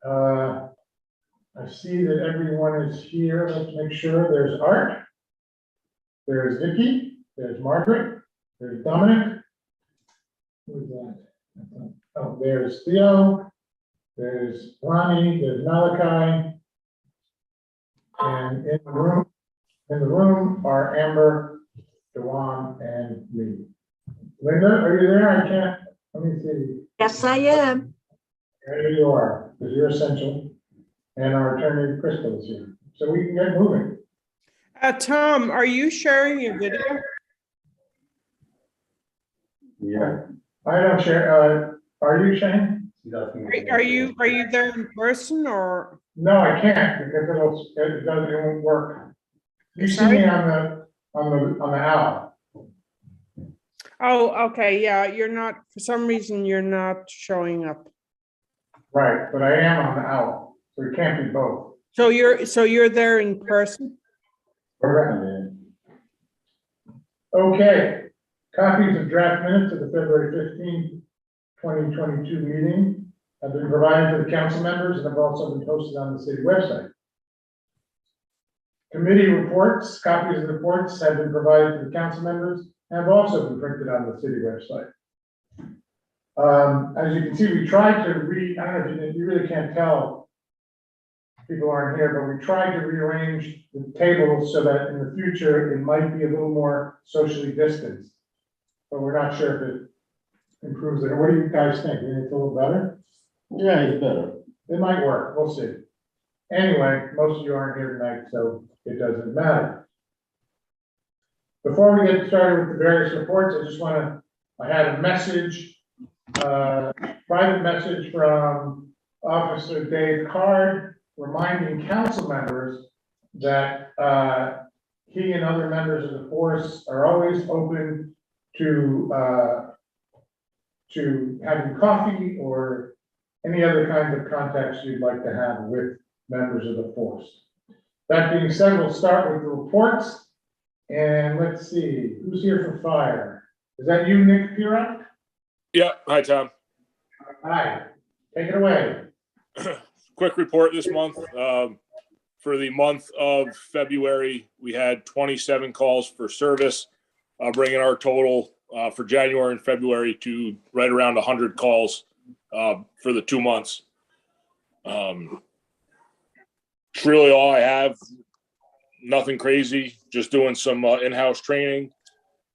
I see that everyone is here. Let's make sure. There's Art. There's Vicky. There's Margaret. There's Dominic. Who's that? Oh, there's Theo. There's Ronnie. There's Malachi. And in the room are Amber, Dewan, and me. Linda, are you there? I can't. Let me see. Yes, I am. There you are, because you're essential. And our attorney, Crystal, is here. So we can get moving. Tom, are you sharing your video? Yeah. I don't share. Are you, Shane? Are you there in person or? No, I can't because it won't work. You see Sorry? me on the owl. Oh, okay, yeah, you're not, for some reason, you're not showing up. Right, but I am on the owl, so it can't be both. So you're there in person? Correct. Okay, copies of draft minutes of the February 15th, 2022 meeting have been provided to the council members and have also been posted on the city website. Committee reports, copies of the reports have been provided to the council members and have also been printed on the city website. As you can see, we tried to I don't know if you really can't tell, people aren't here, but we tried to rearrange the tables so that in the future it might be a little more socially distanced. But we're not sure if it improves it. What do you guys think? You think it's a little better? Yeah, it's better. It might work, we'll see. Anyway, most of you aren't here tonight, so it doesn't matter. Before we get started with the various reports, I had a message, private message from Officer Dave Card, reminding council members that he and other members of the force are always open to having coffee or any other kinds of contacts you'd like to have with members of the force. That being said, we'll start with the reports. And let's see, who's here for fire? Is that you, Nick Pira? Yeah, hi, Tom. Hi, take it away. Quick report this month. For the month of February, we had 27 calls for service, bringing our total for January and February to right around 100 calls for the 2 months. It's really all I have. Nothing crazy, just doing some in-house training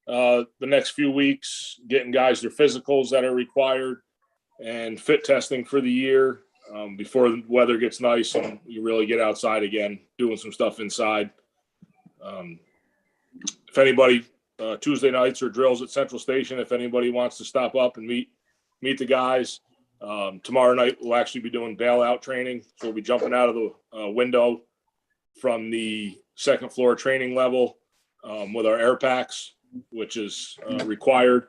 the next few weeks, getting guys their physicals that are required and fit testing for the year before the weather gets nice and you really get outside again, doing some stuff inside. If anybody, Tuesday nights or drills at Central Station, if anybody wants to stop up and meet the guys. Tomorrow night, we'll actually be doing bailout training. So we'll be jumping out of the window from the second floor training level with our air packs, which is required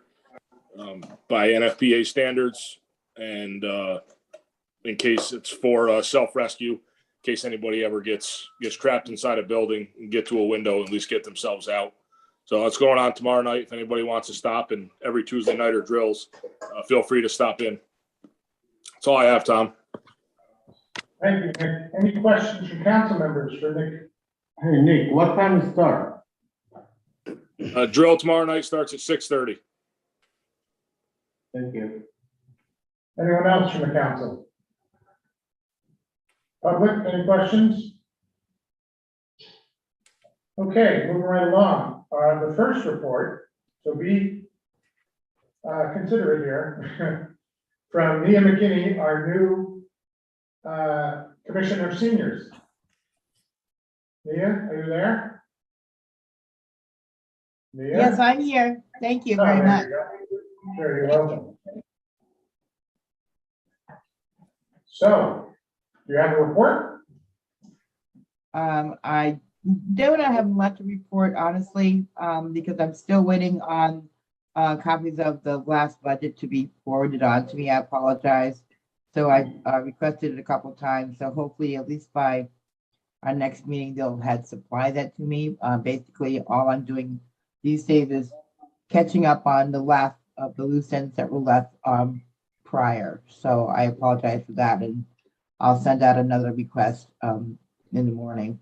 by NFPA standards. And in case it's for self-rescue, in case anybody ever gets trapped inside a building and get to a window, at least get themselves out. So that's going on tomorrow night. If anybody wants to stop, and every Tuesday night or drills, feel free to stop in. That's all I have, Tom. Thank you, Nick. Any questions from council members for Nick? Hey, Nick, what time it start? Drill tomorrow night starts at 6:30. Thank you. Anyone else from the council? Public, any questions? Okay, moving right along. The first report, so be considerate here, from Nia McKinney, our new Commissioner of Seniors. Nia, are you there? Nia? Yes, I'm here. Thank you Oh, very there much. you go. Sure, you're welcome. So, do you have a report? I don't have much to report, honestly, because I'm still waiting on copies of the last budget to be forwarded on to me. I apologize. So I requested it a couple times. So hopefully, at least by our next meeting, they'll have supplied that to me. Basically, all I'm doing these days is catching up on the last of the loose ends that were left prior. So I apologize for that. And I'll send out another request in the morning.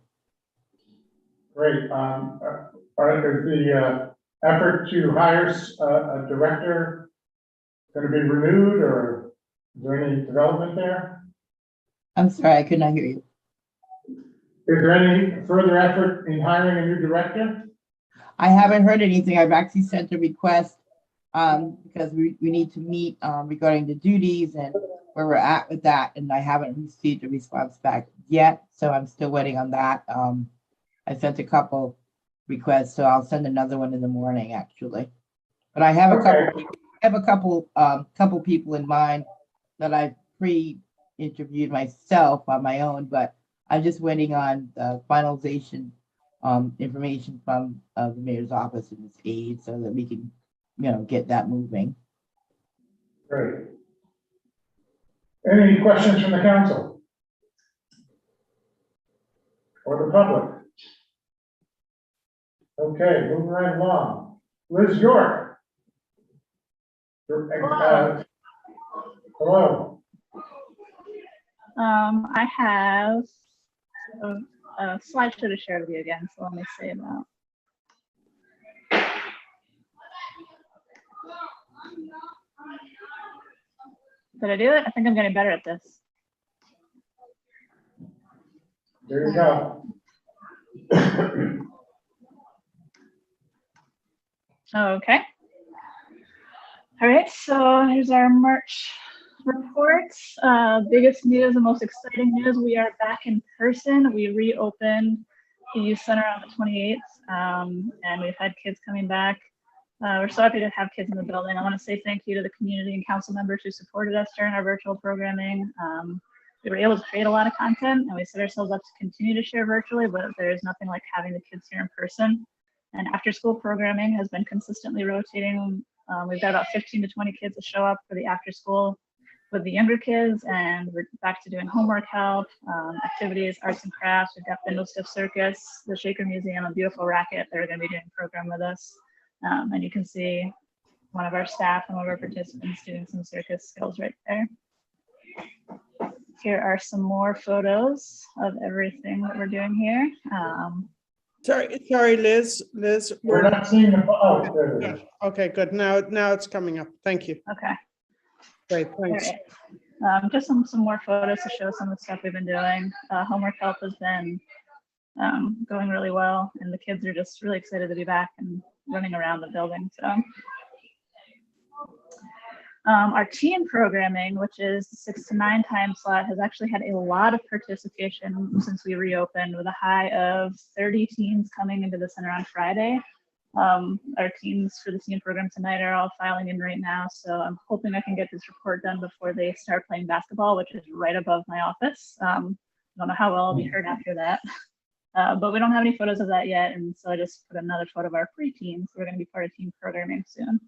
Great. Is the effort to hire a director going to be renewed, or is there any development there? I'm sorry, I could not hear you. Is there any further effort in hiring a new director? I haven't heard anything. I've actually sent a request because we need to meet regarding the duties and where we're at with that, and I haven't received a response back yet, so I'm still waiting on that. I sent a couple requests, so I'll send another one in the morning, actually. But I have a couple people in mind that I've pre-interviewed myself on my own, but I'm just waiting on the finalization information from the mayor's office and his aide so that we can, get that moving. Great. Any questions from the council? Or the public? Okay, moving right along. Liz York. Hello. I have a slideshow to share with you again, so let me say that. Did I do it? I think I'm getting better at this. There you go. Okay. All right, so here's our March reports. Biggest news and most exciting news, we are back in person. We reopened the youth center on the 28th, and we've had kids coming back. We're so happy to have kids in the building. I want to say thank you to the community and council members who supported us during our virtual programming. We were able to create a lot of content, and we set ourselves up to continue to share virtually, but there's nothing like having the kids here in person. And after school programming has been consistently rotating. We've got about 15 to 20 kids that show up for the after school with the younger kids, and we're back to doing homework help, activities, arts and crafts. We've got Bindle Stiff Circus, the Shaker Museum, a beautiful racket. They're going to be doing a program with us. And you can see one of our staff and one of our participants doing some circus skills right there. Here are some more photos of everything that we're doing here. Sorry, Liz. We're not seeing the, oh, there it is. Okay, good. Now it's coming up. Thank you. Okay. Great, thanks. Right. Just some more photos to show some of the stuff we've been doing. Homework help has been going really well, and the kids are just really excited to be back and running around the building. So our teen programming, which is the 6 to 9 time slot, has actually had a lot of participation since we reopened, with a high of 30 teens coming into the center on Friday. Our teens for the teen program tonight are all filing in right now, so I'm hoping I can get this report done before they start playing basketball, which is right above my office. I don't know how well I'll be heard after that. But we don't have any photos of that yet, and so I just put another photo of our pre-teens. We're going to be part of teen programming soon.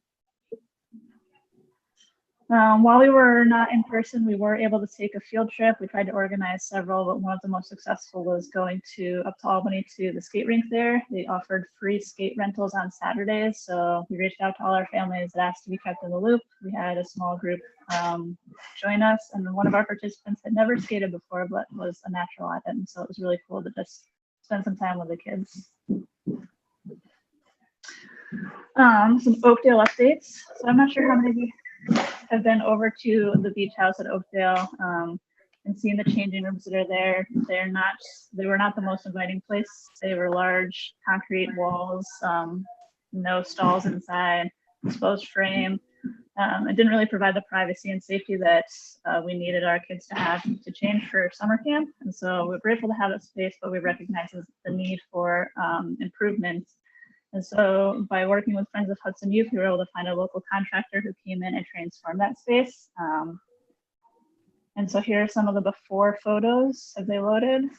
While we were not in person, we were able to take a field trip. We tried to organize several, but one of the most successful was going up to Albany to the skate rink there. They offered free skate rentals on Saturdays, so we reached out to all our families that asked to be kept in the loop. We had a small group join us, and one of our participants had never skated before, but was a natural at it, and so it was really cool to just spend some time with the kids. Some Oakdale updates. So I'm not sure how many of you have been over to the beach house at Oakdale and seen the changing rooms that are there. They were not the most inviting place. They were large concrete walls, no stalls inside, exposed frame. It didn't really provide the privacy and safety that we needed our kids to have to change for summer camp. And so we're grateful to have that space, but we recognize the need for improvement. And so by working with Friends of Hudson Youth, we were able to find a local contractor who came in and transformed that space. And so here are some of the before photos. Have they loaded?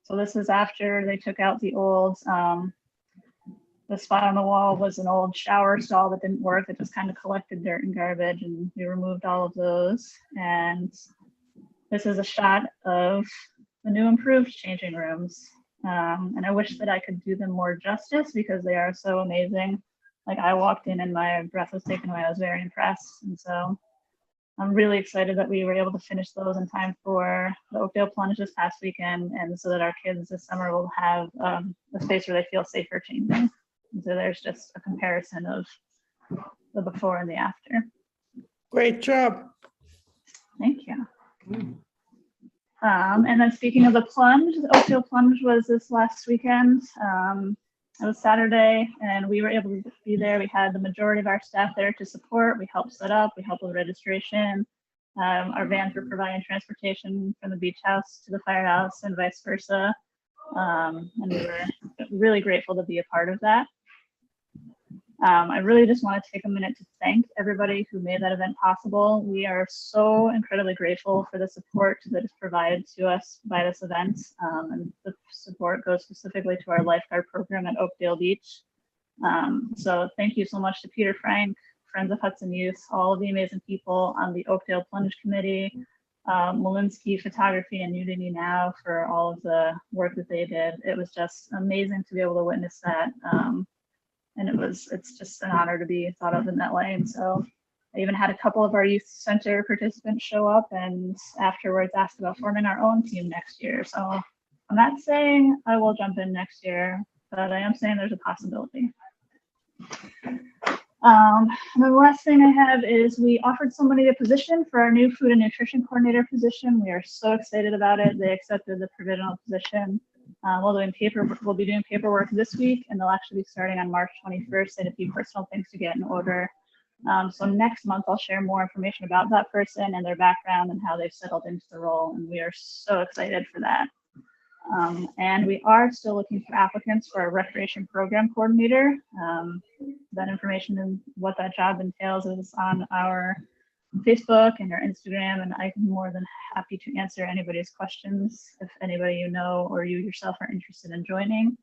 So this is after they took out the old, the spot on the wall was an old shower stall that didn't work. It just kind of collected dirt and garbage, and we removed all of those. And this is a shot of the new improved changing rooms. And I wish that I could do them more justice because they are so amazing. Like, I walked in and my breath was taken away. I was very impressed. And so I'm really excited that we were able to finish those in time for the Oakdale Plunge this past weekend, and so that our kids this summer will have a space where they feel safer changing. And so there's just a comparison of the before and the after. Great job. Thank you. And then speaking of the plunge, the Oakdale Plunge was this last weekend. It was Saturday, and we were able to be there. We had the majority of our staff there to support. We helped set up, we helped with registration. Our vans were providing transportation from the beach house to the firehouse and vice versa. And we were really grateful to be a part of that. I really just want to take a minute to thank everybody who made that event possible. We are so incredibly grateful for the support that is provided to us by this event. And the support goes specifically to our lifeguard program at Oakdale Beach. So thank you so much to Peter Frank, Friends of Hudson Youth, all of the amazing people on the Oakdale Plunge Committee, Malinsky Photography and Unity Now for all of the work that they did. It was just amazing to be able to witness that. And it's just an honor to be thought of in that way. And so I even had a couple of our youth center participants show up and afterwards asked about forming our own team next year. So I'm not saying I will jump in next year, but I am saying there's a possibility. And the last thing I have is we offered somebody a position for our new food and nutrition coordinator position. We are so excited about it. They accepted the provisional position. We'll be doing paperwork this week, and they'll actually be starting on March 21st. They had a few personal things to get in order. So next month, I'll share more information about that person and their background and how they've settled into the role. And we are so excited for that. And we are still looking for applicants for a recreation program coordinator. That information and what that job entails is on our Facebook and our Instagram, and I'm more than happy to answer anybody's questions. If anybody you know or you yourself are interested in joining,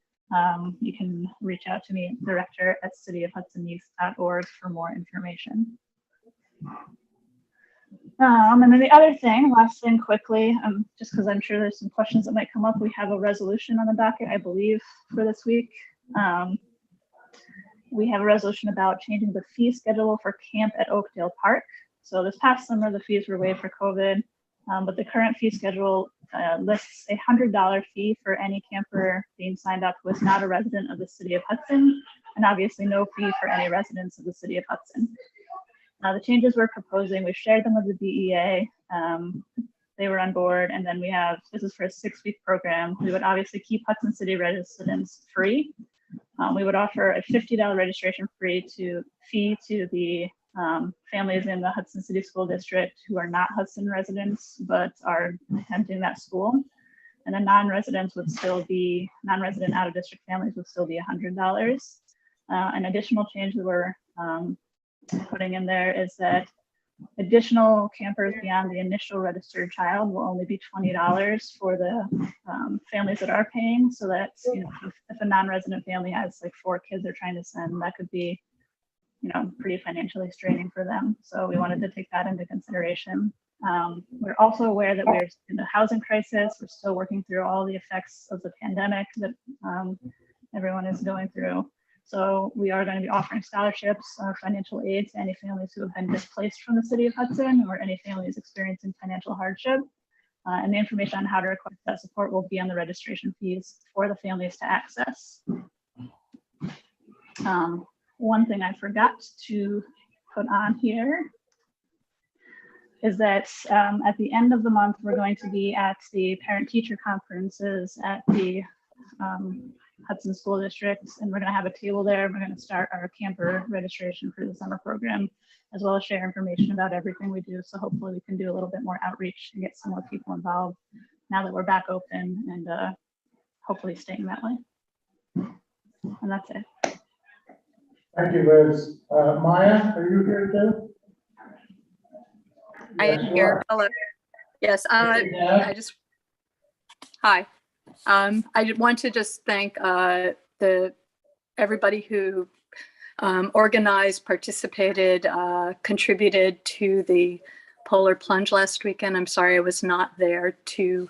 you can reach out to me, director@cityofhudsonyouth.org for more information. And then the other thing, last thing quickly, just because I'm sure there's some questions that might come up, we have a resolution on the docket, I believe, for this week. We have a resolution about changing the fee schedule for camp at Oakdale Park. So this past summer, the fees were waived for COVID, but the current fee schedule lists a $100 fee for any camper being signed up who is not a resident of the city of Hudson, and obviously no fee for any residents of the city of Hudson. The changes we're proposing, we've shared them with the DEA. They were on board, and then this is for a 6-week program. We would obviously keep Hudson City residents free. We would offer a $50 registration fee to the families in the Hudson City School District who are not Hudson residents but are attending that school. And then non-resident out-of-district families would still be $100. An additional change that we're putting in there is that additional campers beyond the initial registered child will only be $20 for the families that are paying. So that's, if a non-resident family has like 4 kids they're trying to send, that could be pretty financially straining for them. So we wanted to take that into consideration. We're also aware that we're in a housing crisis. We're still working through all the effects of the pandemic that everyone is going through. So we are going to be offering scholarships or financial aid to any families who have been displaced from the city of Hudson or any families experiencing financial hardship. And the information on how to request that support will be on the registration fees for the families to access. One thing I forgot to put on here is that at the end of the month, we're going to be at the parent-teacher conferences at the Hudson School District, and we're going to have a table there. We're going to start our camper registration for the summer program, as well as share information about everything we do. So hopefully we can do a little bit more outreach and get some more people involved now that we're back open, and hopefully staying that way. And that's it. Thank you, Liz. Maya, are you here too? I am here. Hello. Yes, I just, hi. I want to just thank everybody who organized, participated, contributed to the Polar Plunge last weekend. I'm sorry I was not there to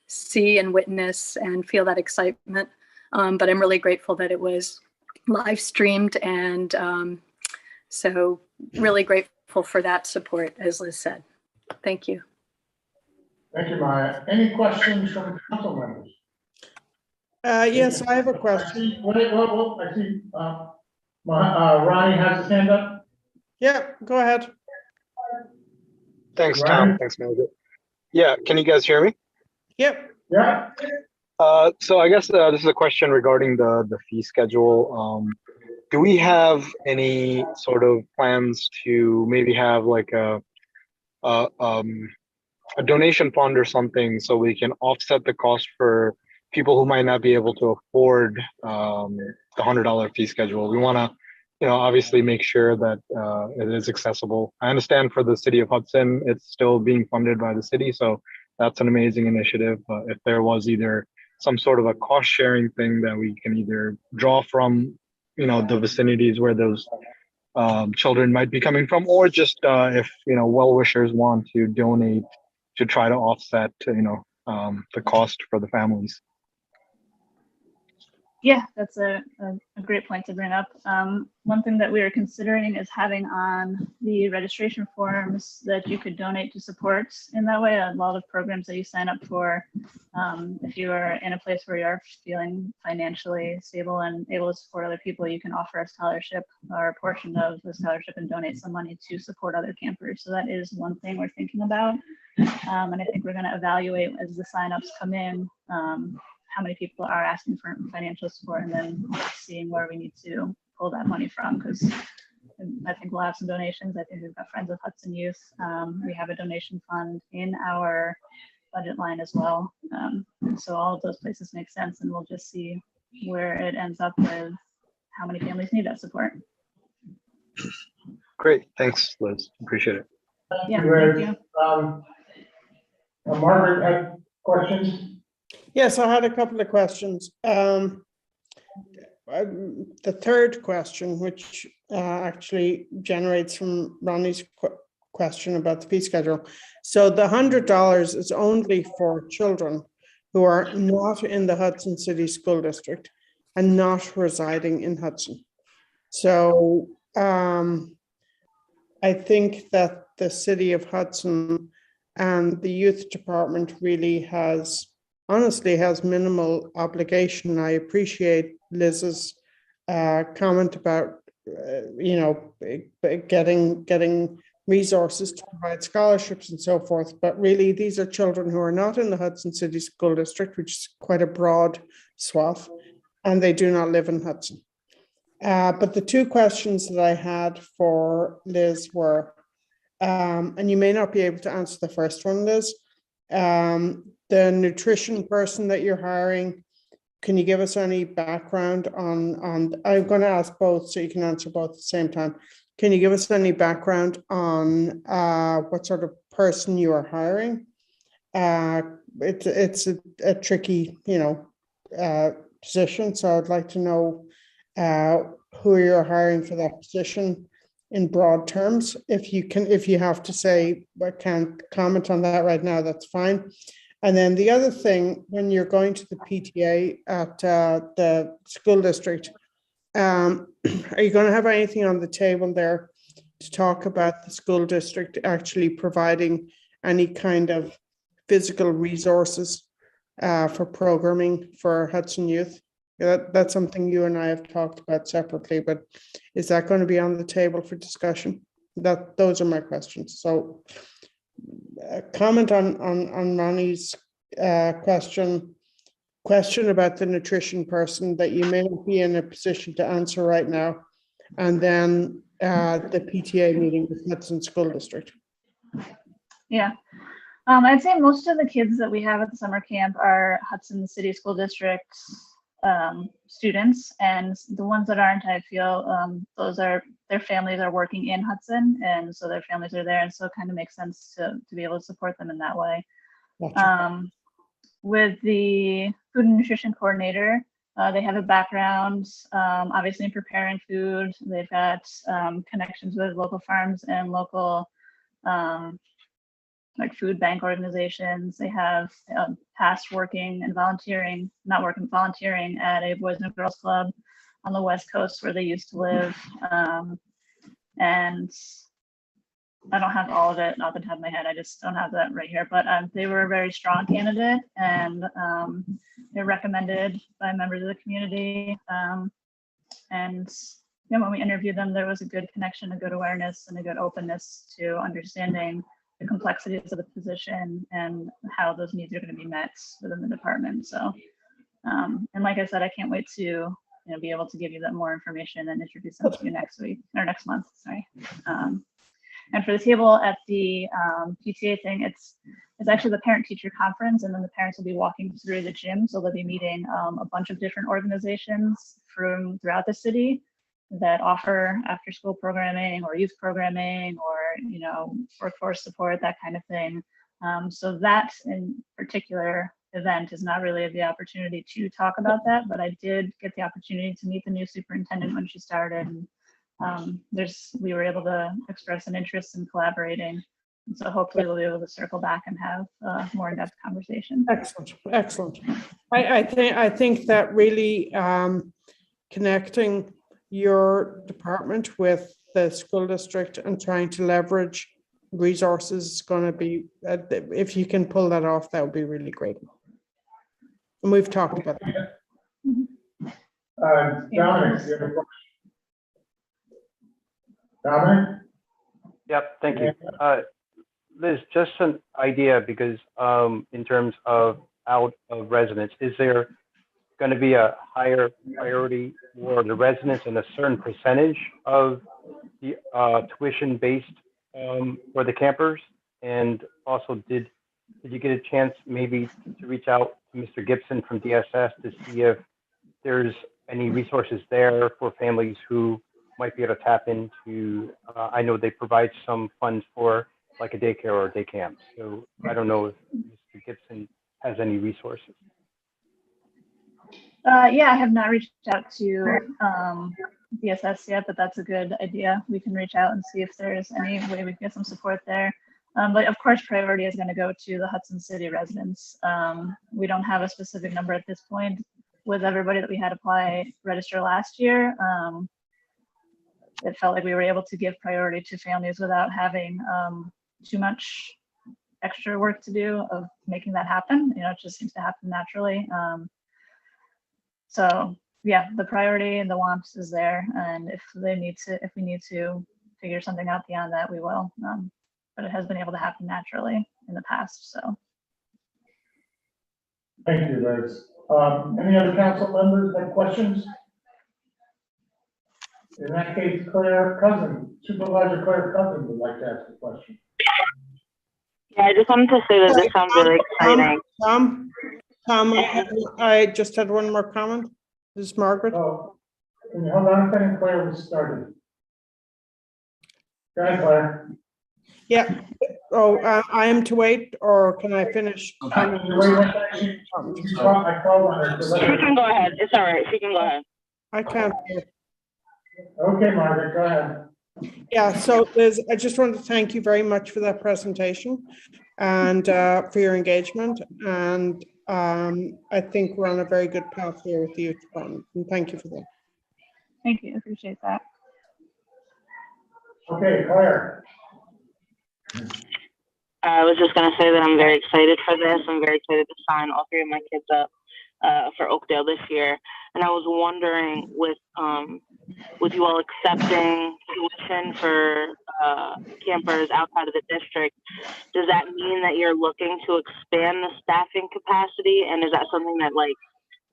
see and witness and feel that excitement, but I'm really grateful that it was live streamed, and so really grateful for that support, as Liz said. Thank you. Thank you, Maya. Any questions from council members? Yes, I have a I question. see, I see, Ronnie has his hand up. Yeah, go ahead. Thanks, Ryan? Tom. Thanks, Meredith. Yeah, can you guys hear me? Yep. Yeah, So I guess this is a question regarding the fee schedule. Do we have any sort of plans to maybe have like a donation fund or something so we can offset the cost for people who might not be able to afford the $100 fee schedule? We want to, obviously make sure that it is accessible. I understand for the city of Hudson, it's still being funded by the city, so that's an amazing initiative. If there was either some sort of a cost sharing thing that we can either draw from, the vicinities where those children might be coming from, or just if well-wishers want to donate to try to offset the cost for the families. Yeah, that's a great point to bring up. One thing that we are considering is having on the registration forms that you could donate to supports. In that way, a lot of programs that you sign up for, if you are in a place where you are feeling financially stable and able to support other people, you can offer a scholarship or a portion of the scholarship and donate some money to support other campers. So that is one thing we're thinking about. And I think we're going to evaluate as the signups come in, how many people are asking for financial support, and then seeing where we need to pull that money from, because I think we'll have some donations. I think we've got Friends of Hudson Youth. We have a donation fund in our budget line as well. So all of those places make sense, and we'll just see where it ends up with how many families need that support. Great, thanks, Liz. Appreciate it. Yeah, Liz. thank you. Margaret had questions. Yes, I had a couple of questions. The third question, which actually generates from Ronnie's question about the fee schedule. So the $100 is only for children who are not in the Hudson City School District and not residing in Hudson. So I think that the city of Hudson and the youth department really honestly has minimal obligation. I appreciate Liz's comment about, getting resources to provide scholarships and so forth. But really, these are children who are not in the Hudson City School District, which is quite a broad swath, and they do not live in Hudson. But the two questions that I had for Liz were, and you may not be able to answer the first one, Liz, the nutrition person that you're hiring, can you give us any background on I'm going to ask both so you can answer both at the same time. Can you give us any background on what sort of person you are hiring? It's a tricky, position. So I'd like to know who you're hiring for that position in broad terms. If you have to say, I can't comment on that right now, that's fine. And then the other thing, when you're going to the PTA at the school district, are you going to have anything on the table there to talk about the school district actually providing any kind of physical resources for programming for Hudson Youth? That's something you and I have talked about separately, but is that going to be on the table for discussion? Those are my questions. So comment on Ronnie's question about the nutrition person that you may not be in a position to answer right now, and then the PTA meeting with Hudson School District. Yeah. I'd say most of the kids that we have at the summer camp are Hudson City School District students, and the ones that aren't, I feel their families are working in Hudson, and so their families are there, and so it kind of makes sense to be able to support them in that way. Gotcha. With the food and nutrition coordinator, they have a background obviously in preparing food. They've got connections with local farms and local like food bank organizations. They have past volunteering at a Boys and Girls Club on the West Coast where they used to live. And I don't have all of it off the top of my head. I just don't have that right here, but they were a very strong candidate, and they're recommended by members of the community. And when we interviewed them, there was a good connection, a good awareness, and a good openness to understanding the complexities of the position and how those needs are going to be met within the department. So, and like I said, I can't wait to be able to give you that more information and introduce them to you next week or next month. Sorry. And for the table at the PTA thing, it's actually the parent-teacher conference, and then the parents will be walking through the gym. So they'll be meeting a bunch of different organizations from throughout the city that offer after-school programming or youth programming or workforce support, that kind of thing. So that in particular event is not really the opportunity to talk about that, but I did get the opportunity to meet the new superintendent when she started. And, we were able to express an interest in collaborating. And so hopefully we'll be able to circle back and have a more in-depth conversation. Excellent, excellent. I think that really connecting your department with the school district and trying to leverage resources is going to be, if you can pull that off, that would be really great. And we've talked about that. Dominic, do you have a question? Dominic? Yep, thank you. Liz, just an idea, because in terms of out of residence, is there going to be a higher priority for the residents and a certain percentage of the tuition-based for the campers? And also, did you get a chance maybe to reach out to Mr. Gibson from DSS to see if there's any resources there for families who might be able to tap into? I know they provide some funds for like a daycare or a day camp. So I don't know if Mr. Gibson has any resources. Yeah, I have not reached out to DSS yet, but that's a good idea. We can reach out and see if there's any way we can get some support there. But of course, priority is going to go to the Hudson City residents. We don't have a specific number at this point. With everybody that we had apply register last year, it felt like we were able to give priority to families without having too much extra work to do of making that happen. It just seems to happen naturally. So yeah, the priority and the wants is there, and if we need to figure something out beyond that, we will. But it has been able to happen naturally in the past. So. Thank you, Liz. Any other council members have questions? In that case, Supervisor Claire Cousin would like to ask a question. Yeah, I just wanted to say that this sounds really exciting. Tom, I just had one more comment. This is Margaret. Oh, can you hold on a second? Claire was started. Go ahead, Claire. Yeah. Oh, I am to wait, or can I finish? She can go ahead. It's all right. She can go ahead. I can't. Okay, Margaret, go ahead. Yeah, so Liz, I just want to thank you very much for that presentation and for your engagement. And I think we're on a very good path here with the youth department. And thank you for that. Thank you. Appreciate that. Okay, Claire. I was just going to say that I'm very excited for this. I'm very excited to sign all three of my kids up for Oakdale this year. And I was wondering, with you all accepting tuition for campers outside of the district, does that mean that you're looking to expand the staffing capacity? And is that something that like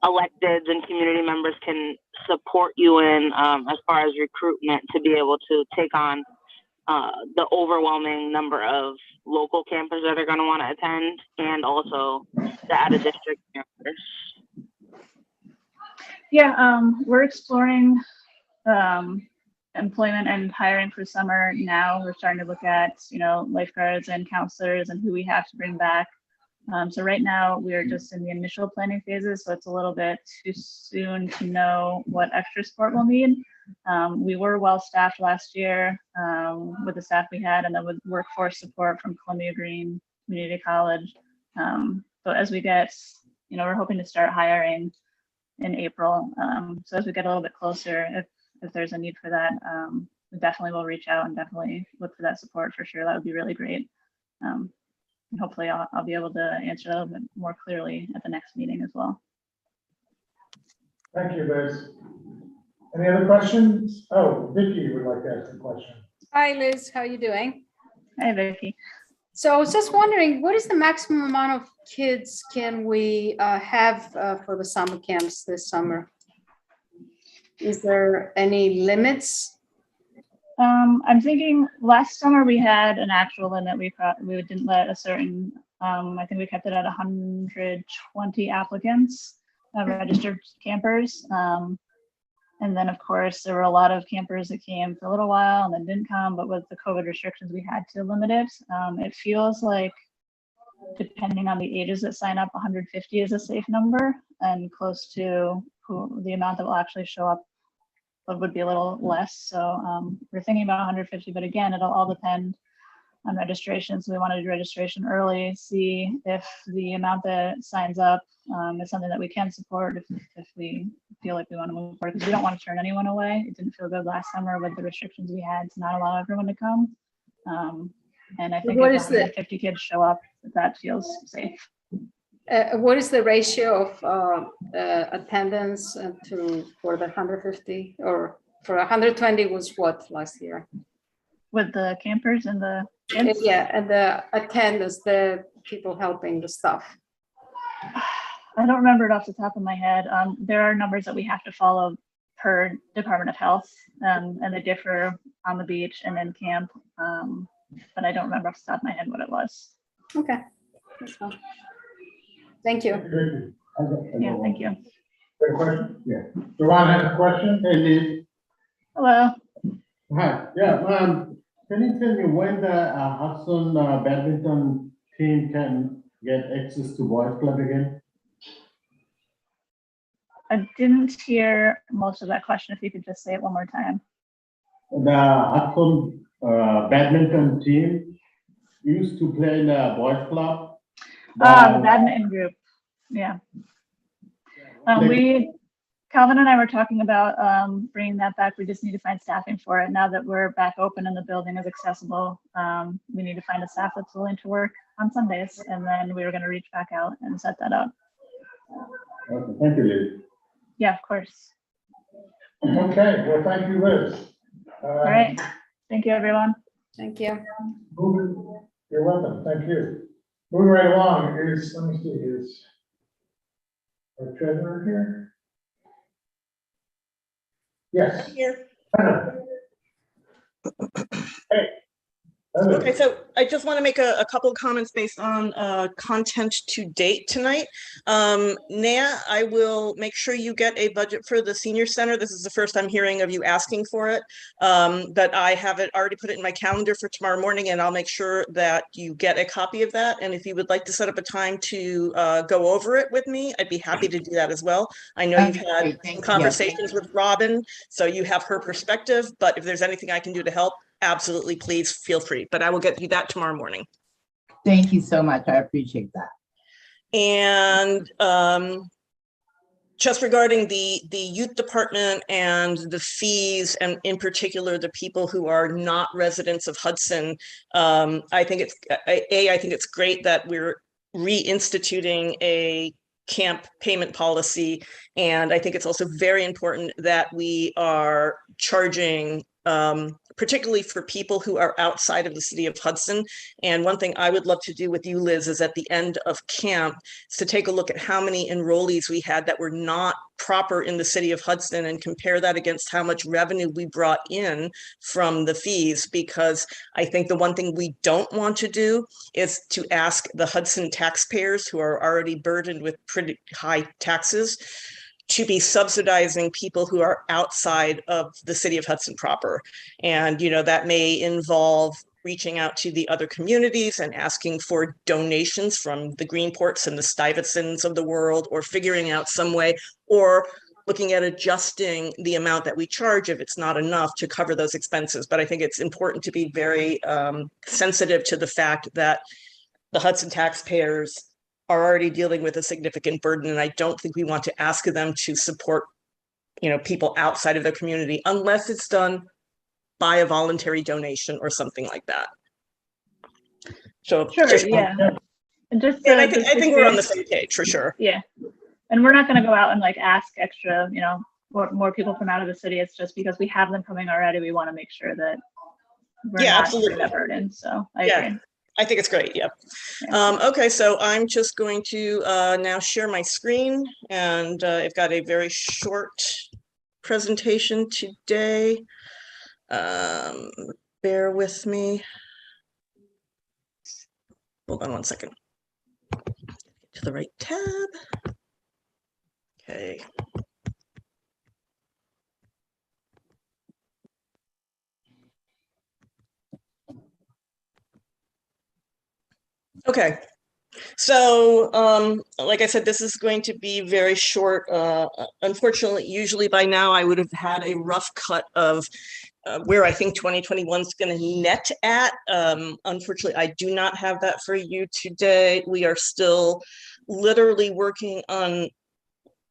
electeds and community members can support you in as far as recruitment to be able to take on the overwhelming number of local campers that are going to want to attend, and also the out-of-district campers? Yeah, we're exploring employment and hiring for summer now. We're starting to look at, lifeguards and counselors and who we have to bring back. So right now we are just in the initial planning phases, so it's a little bit too soon to know what extra support we'll need. We were well staffed last year with the staff we had, and then with workforce support from Columbia Green Community College. But as we get, we're hoping to start hiring in April. So as we get a little bit closer, if there's a need for that, definitely will reach out and definitely look for that support for sure. That would be really great. And hopefully I'll be able to answer that a little bit more clearly at the next meeting as well. Thank you, Liz. Any other questions? Oh, Vicky would like to ask a question. Hi, Liz. How are you doing? Hi, Vicky. So I was just wondering, what is the maximum amount of kids can we have for the summer camps this summer? Is there any limits? I'm thinking last summer we had an actual limit. We didn't let a certain, I think we kept it at 120 applicants, registered campers. And then of course there were a lot of campers that came for a little while and then didn't come, but with the COVID restrictions, we had to limit it. It feels like depending on the ages that sign up, 150 is a safe number, and close to the amount that will actually show up would be a little less. So we're thinking about 150, but again, it'll all depend on registration. So we want to do registration early, see if the amount that signs up is something that we can support if we feel like we want to move forward, because we don't want to turn anyone away. It didn't feel good last summer with the restrictions we had to not allow everyone to come. And I think if 150 kids show up, that feels safe. What is the ratio of attendance for the 150, or for 120 was what last year? With the campers and the kids? Yeah, and the attendance, the people helping the stuff. I don't remember it off the top of my head. There are numbers that we have to follow per Department of Health, and they differ on the beach and in camp. But I don't remember off the top of my head what it was. Okay. That's fine. Thank you. Yeah, thank you. Good question? Yeah. Joanne has a question? Hey, Liz. Hello. Hi, yeah, can you tell me when the Hudson badminton team can get access to Boys Club again? I didn't hear most of that question. If you could just say it one more time. The Hudson badminton team used to play in the Boys Club. The badminton group. Yeah. Calvin and I were talking about bringing that back. We just need to find staffing for it. Now that we're back open and the building is accessible, we need to find a staff that's willing to work on Sundays. And then we were going to reach back out and set that up. Okay, thank you, Liz. Yeah, of course. Okay, well, thank you, Liz. All right. Thank you, everyone. Thank you. You're welcome. Thank you. Moving right along is, let me see, is our treasurer here? Yes. Here. Hey. Okay, so I just want to make a couple of comments based on content to date tonight. Naya, I will make sure you get a budget for the senior center. This is the first I'm hearing of you asking for it, but I have it already put it in my calendar for tomorrow morning, and I'll make sure that you get a copy of that. And if you would like to set up a time to go over it with me, I'd be happy to do that as well. I know you've had some conversations with Robin, so you have her perspective, but if there's anything I can do to help, absolutely, please feel free, but I will get you that tomorrow morning. Thank you so much. I appreciate that. And just regarding the youth department and the fees, and in particular, the people who are not residents of Hudson, I think it's great that we're reinstituting a camp payment policy. And I think it's also very important that we are charging particularly for people who are outside of the city of Hudson. And one thing I would love to do with you, Liz, is at the end of camp is to take a look at how many enrollees we had that were not proper in the city of Hudson and compare that against how much revenue we brought in from the fees. Because I think the one thing we don't want to do is to ask the Hudson taxpayers, who are already burdened with pretty high taxes, to be subsidizing people who are outside of the city of Hudson proper. And, you know, that may involve reaching out to the other communities and asking for donations from the Greenports and the Stuyvesants of the world, or figuring out some way, or looking at adjusting the amount that we charge if it's not enough to cover those expenses. But I think it's important to be very sensitive to the fact that the Hudson taxpayers are already dealing with a significant burden. And I don't think we want to ask them to support, you know, people outside of their community unless it's done by a voluntary donation or something like that. So Sure, just, yeah. And just and I the think we're on the situation- same page for sure. Yeah. And we're not gonna go out and like ask extra, you know, more people from out of the city. It's just because we have them coming already. We want to make sure that we're Yeah, not absolutely. putting that burden. So I Yeah. agree. I think it's great, yeah. Yeah. Okay, so I'm just going to now share my screen, and I've got a very short presentation today. Bear with me. Hold on one second. To the right tab. Okay. Okay, so like I said, this is going to be very short. Unfortunately, usually by now I would have had a rough cut of where I think 2021 is going to net at. Unfortunately, I do not have that for you today. We are still literally working on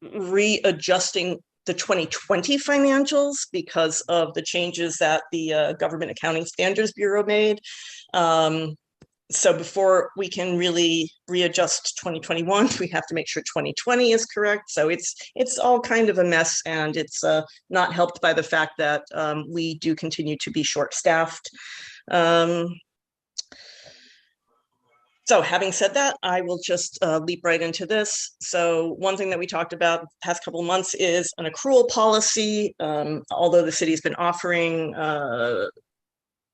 readjusting the 2020 financials because of the changes that the Government Accounting Standards Bureau made. So before we can really readjust 2021, we have to make sure 2020 is correct. So it's all kind of a mess, and it's not helped by the fact that we do continue to be short-staffed. So having said that, I will just leap right into this. So one thing that we talked about the past couple of months is an accrual policy. Although the city's been offering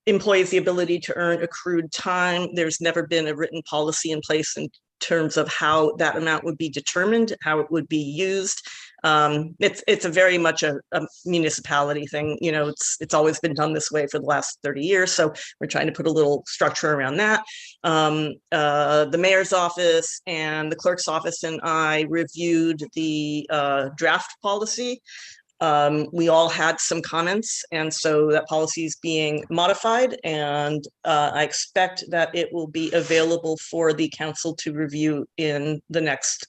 employees the ability to earn accrued time, there's never been a written policy in place in terms of how that amount would be determined, how it would be used. It's a very much a municipality thing. You know, it's always been done this way for the last 30 years. So we're trying to put a little structure around that. The mayor's office and the clerk's office and I reviewed the draft policy. We all had some comments, and so that policy is being modified, and I expect that it will be available for the council to review in the next,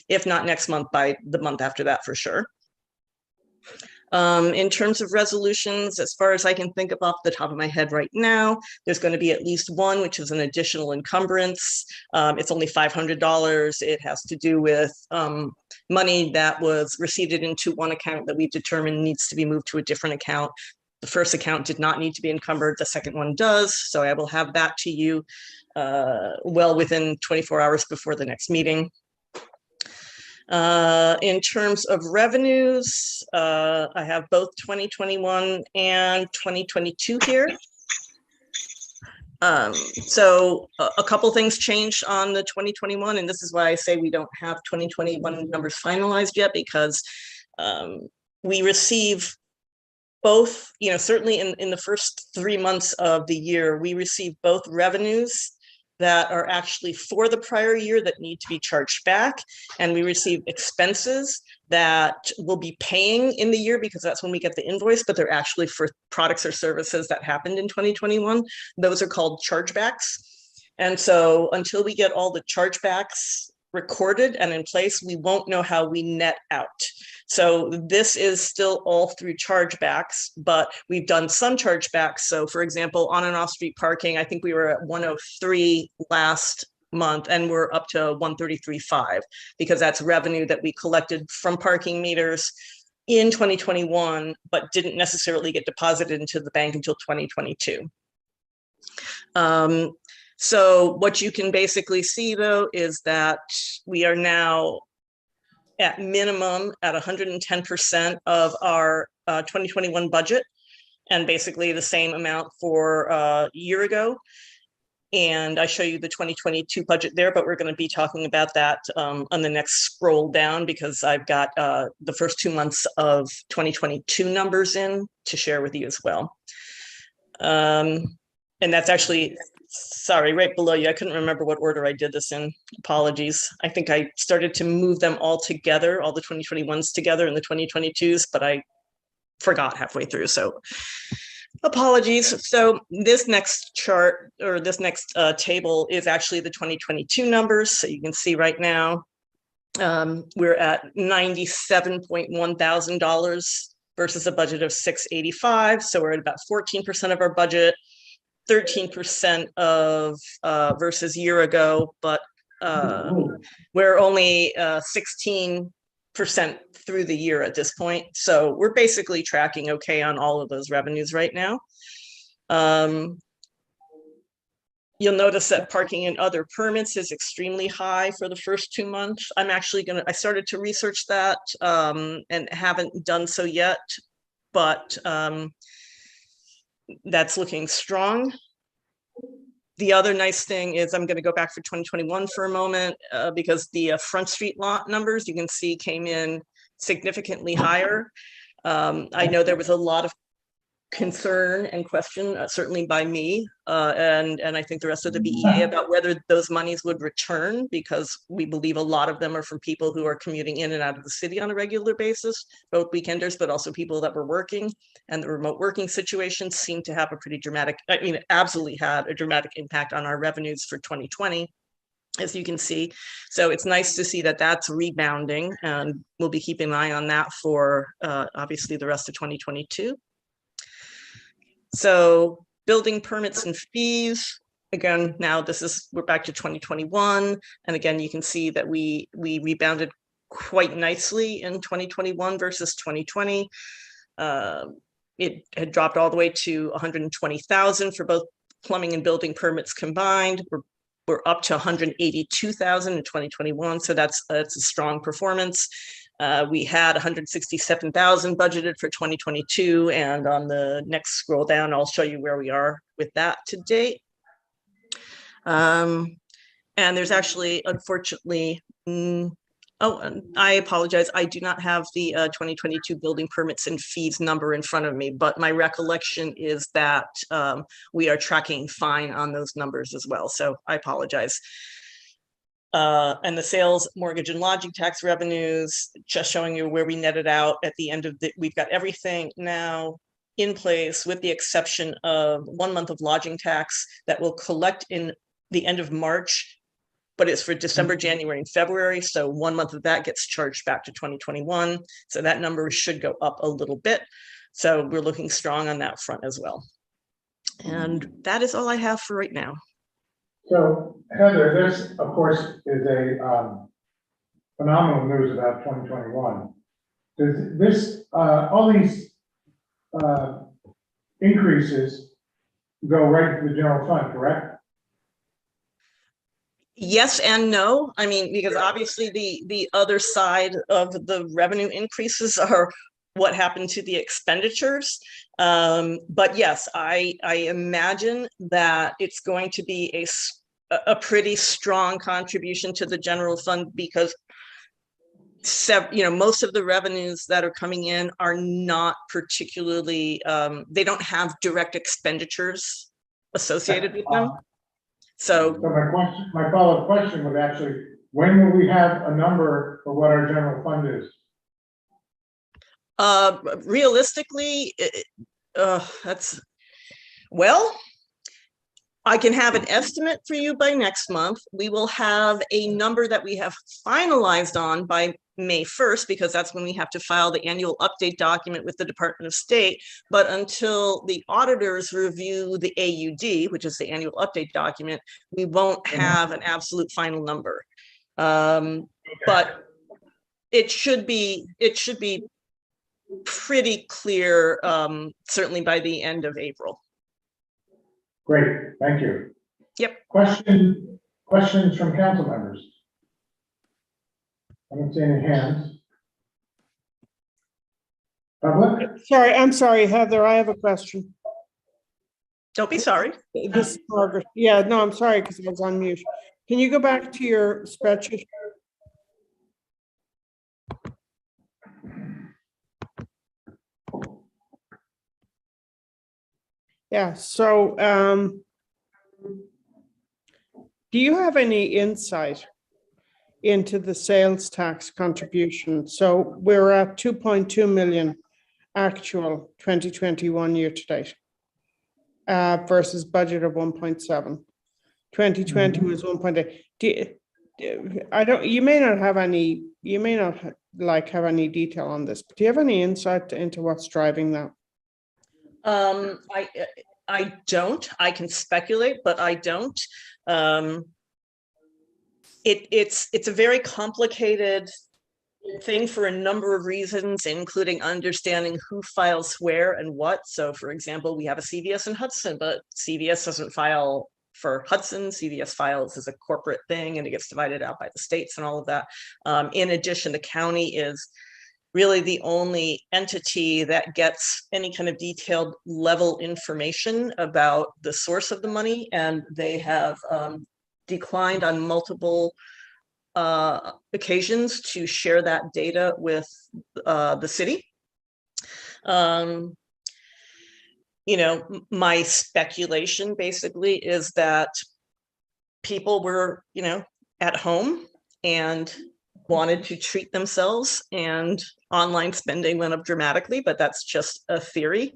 if not next month, by the month after that for sure. In terms of resolutions, as far as I can think of off the top of my head right now, there's going to be at least one, which is an additional encumbrance. It's only $500. It has to do with money that was received into one account that we've determined needs to be moved to a different account. The first account did not need to be encumbered. The second one does. So I will have that to you well within 24 hours before the next meeting. In terms of revenues, I have both 2021 and 2022 here. So a couple things changed on the 2021, and this is why I say we don't have 2021 numbers finalized yet, because we receive both, you know, certainly in the first 3 months of the year, we receive both revenues that are actually for the prior year that need to be charged back, and we receive expenses that we'll be paying in the year because that's when we get the invoice, but they're actually for products or services that happened in 2021. Those are called chargebacks. And so until we get all the chargebacks recorded and in place, we won't know how we net out. So this is still all through chargebacks, but we've done some chargebacks. So for example, on and off street parking, I think we were at 103 last month, and we're up to 133.5 because that's revenue that we collected from parking meters in 2021, but didn't necessarily get deposited into the bank until 2022. So what you can basically see though is that we are now at minimum at 110% of our 2021 budget, and basically the same amount for a year ago. And I show you the 2022 budget there, but we're going to be talking about that on the next scroll down, because I've got the first 2 months of 2022 numbers in to share with you as well. And that's actually, sorry, right below you. I couldn't remember what order I did this in. Apologies. I think I started to move them all together, all the 2021s together and the 2022s, but I forgot halfway through. So apologies. So this next chart, or this next table, is actually the 2022 numbers. So you can see right now we're at $97.1 thousand versus a budget of 685. So we're at about 14% of our budget, 13% of versus year ago, but we're only 16% through the year at this point. So we're basically tracking okay on all of those revenues right now. You'll notice that parking and other permits is extremely high for the first 2 months. I started to research that and haven't done so yet, but that's looking strong. The other nice thing is I'm going to go back for 2021 for a moment because the Front Street lot numbers you can see came in significantly higher. I know there was a lot of concern and question, certainly by me and I think the rest of the BEA about whether those monies would return, because we believe a lot of them are from people who are commuting in and out of the city on a regular basis, both weekenders, but also people that were working. And the remote working situation seemed to have a pretty dramatic, I mean, it absolutely had a dramatic impact on our revenues for 2020, as you can see. So it's nice to see that that's rebounding, and we'll be keeping an eye on that for obviously the rest of 2022. So building permits and fees, again, now we're back to 2021. And again, you can see that we rebounded quite nicely in 2021 versus 2020. It had dropped all the way to 120,000 for both plumbing and building permits combined. We're up to 182,000 in 2021. So that's a strong performance. We had 167,000 budgeted for 2022, and on the next scroll down, I'll show you where we are with that to date. And there's actually, unfortunately, and I apologize, I do not have the 2022 building permits and fees number in front of me, but my recollection is that we are tracking fine on those numbers as well, so I apologize. And the sales, mortgage, and lodging tax revenues, just showing you where we netted out at the end of we've got everything now in place with the exception of 1 month of lodging tax that will collect in the end of March, but it's for December, January, and February. So 1 month of that gets charged back to 2021. So that number should go up a little bit. So we're looking strong on that front as well. And that is all I have for right now. So Heather, this of course is a phenomenal news about 2021. Does this, all these increases go right to the general fund, correct? Yes and no. I mean, because obviously the other side of the revenue increases are what happened to the expenditures. But yes, I imagine that it's going to be a pretty strong contribution to the general fund, because most of the revenues that are coming in are not particularly, they don't have direct expenditures associated with them. So my follow-up question was actually, when will we have a number for what our general fund is? Realistically, I can have an estimate for you by next month. We will have a number that we have finalized on by May 1st, because that's when we have to file the annual update document with the Department of State. But until the auditors review the AUD, which is the annual update document, we won't have an absolute final number. But it should be pretty clear, certainly by the end of April. Great, thank you. Yep. Questions from council members? I don't see any hands. Public? Sorry, I'm sorry, Heather, I have a question. Don't be sorry. This is Margaret. Yeah, no, I'm sorry because I was on mute. Can you go back to your spreadsheet? Yeah, so do you have any insight into the sales tax contribution? So we're at 2.2 million actual 2021 year to date versus budget of 1.7. 2020 was 1.8. You may not like have any detail on this, but do you have any insight into what's driving that? I don't. I can speculate, but I don't. It's a very complicated thing for a number of reasons, including understanding who files where and what. So, for example, we have a CVS in Hudson, but CVS doesn't file for Hudson. CVS files as a corporate thing, and it gets divided out by the states and all of that. In addition, the county is really the only entity that gets any kind of detailed level information about the source of the money, and they have declined on multiple occasions to share that data with the city. You know, my speculation basically is that people were, you know, at home and wanted to treat themselves, and online spending went up dramatically, but that's just a theory.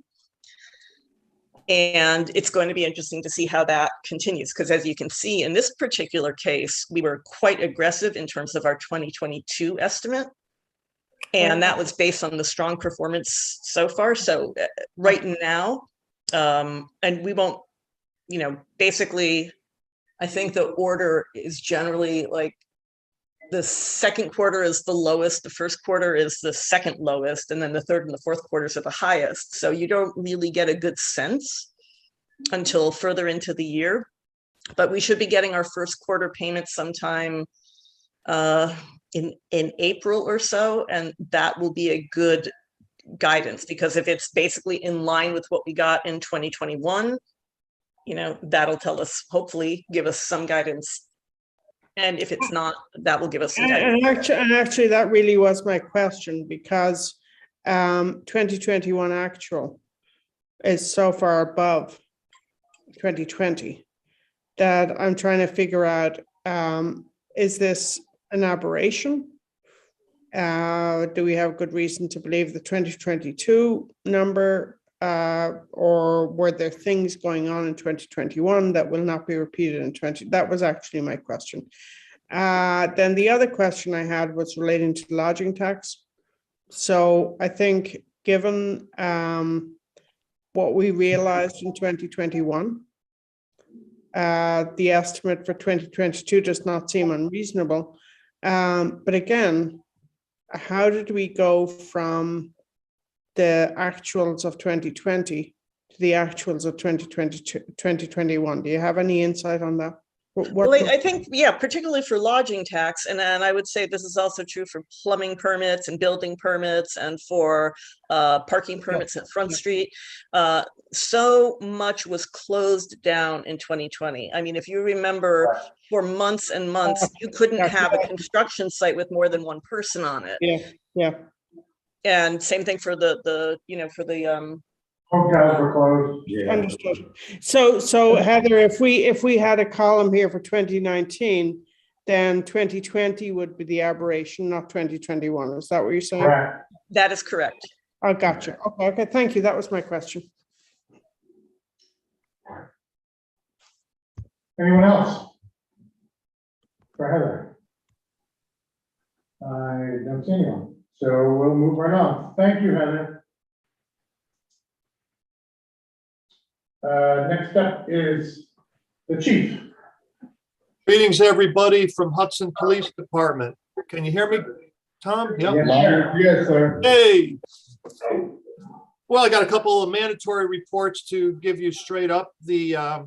And it's going to be interesting to see how that continues, because as you can see in this particular case, we were quite aggressive in terms of our 2022 estimate. And that was based on the strong performance so far. So right now, and we won't, you know, basically, I think the order is generally like the second quarter is the lowest, the first quarter is the second lowest, and then the third and the fourth quarters are the highest. So you don't really get a good sense until further into the year. But we should be getting our first quarter payments sometime in April or so, and that will be a good guidance, because if it's basically in line with what we got in 2021, you know, that'll tell us, hopefully give us some guidance. And if it's not, that will give us some guidance. And actually, that really was my question, because 2021 actual is so far above 2020 that I'm trying to figure out, is this an aberration? Do we have good reason to believe the 2022 number, or were there things going on in 2021 that will not be repeated in 20? That was actually my question. Then the other question I had was relating to lodging tax. So I think given what we realized in 2021, the estimate for 2022 does not seem unreasonable. But again, how did we go from the actuals of 2020 to the actuals of 2022, 2021? Do you have any insight on that? Well, I think, yeah, particularly for lodging tax, and then I would say this is also true for plumbing permits and building permits and for parking permits at Front Street. So much was closed down in 2020. I mean, if you remember, for months and months, you couldn't have a construction site with more than one person on it. Yeah. And same thing for the you know, for the hotels were closed. Yeah. Understood. So Heather, if we had a column here for 2019, then 2020 would be the aberration, not 2021. Is that what you're saying? Correct. That is correct. I gotcha. Okay, thank you. That was my question. Anyone else? For Heather? I don't see anyone. So we'll move right on. Thank you, Heather. Next up is the chief. Greetings, everybody from Hudson Police Department. Can you hear me, Tom? Yep. Yes, sir. Hey. Well, I got a couple of mandatory reports to give you straight up. The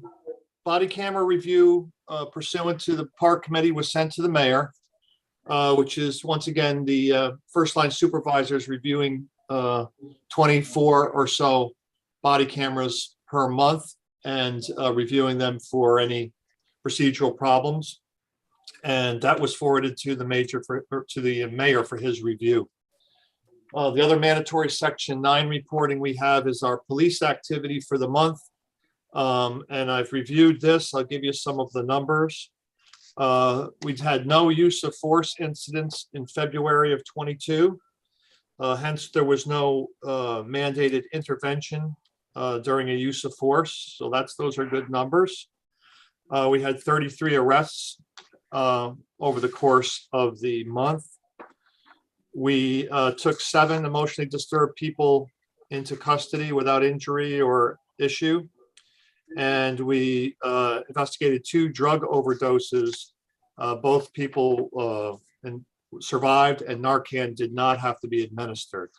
body camera review pursuant to the park committee was sent to the mayor, which is once again the first line supervisors reviewing 24 or so body cameras per month and reviewing them for any procedural problems. And that was forwarded to the mayor for his review. The other mandatory section 9 reporting we have is our police activity for the month. And I've reviewed this. I'll give you some of the numbers. We've had no use of force incidents in February of 22. Hence, there was no mandated intervention during a use of force. So those are good numbers. We had 33 arrests over the course of the month. We took 7 emotionally disturbed people into custody without injury or issue. And we investigated 2 drug overdoses. Both people survived, and Narcan did not have to be administered.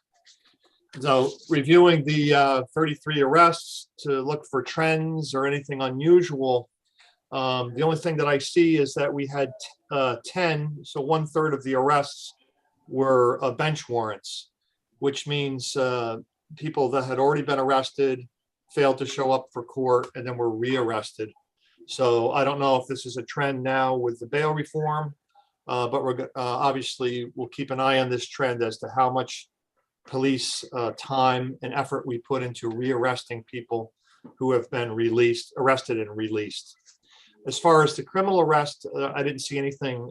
So reviewing the 33 arrests to look for trends or anything unusual, the only thing that I see is that we had 10, so 1/3 of the arrests were bench warrants, which means people that had already been arrested failed to show up for court and then were rearrested. So I don't know if this is a trend now with the bail reform, but we're obviously we'll keep an eye on this trend as to how much police time and effort we put into rearresting people who have been arrested and released. As far as the criminal arrest, I didn't see anything,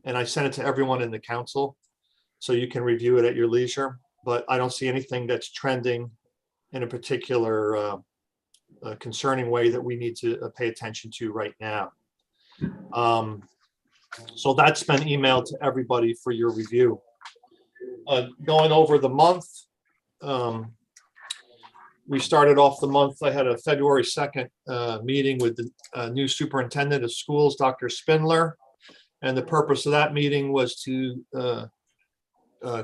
and I sent it to everyone in the council, so you can review it at your leisure. But I don't see anything that's trending in a particular concerning way that we need to pay attention to right now. So that's been emailed to everybody for your review. Going over the month, we started off the month. I had a February 2nd meeting with the new superintendent of schools, Dr. Spindler. And the purpose of that meeting was to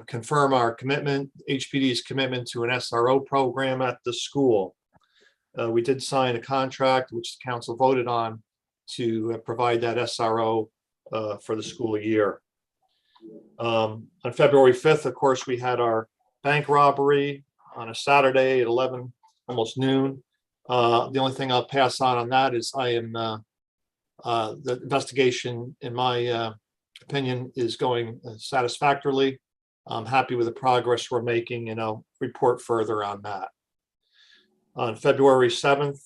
confirm our commitment, HPD's commitment to an SRO program at the school. We did sign a contract, which the council voted on, to provide that SRO for the school year. On February 5th, of course, we had our bank robbery on a Saturday at 11, almost noon. The only thing I'll pass on that is the investigation, in my opinion, is going satisfactorily. I'm happy with the progress we're making, and I'll report further on that. On February 7th,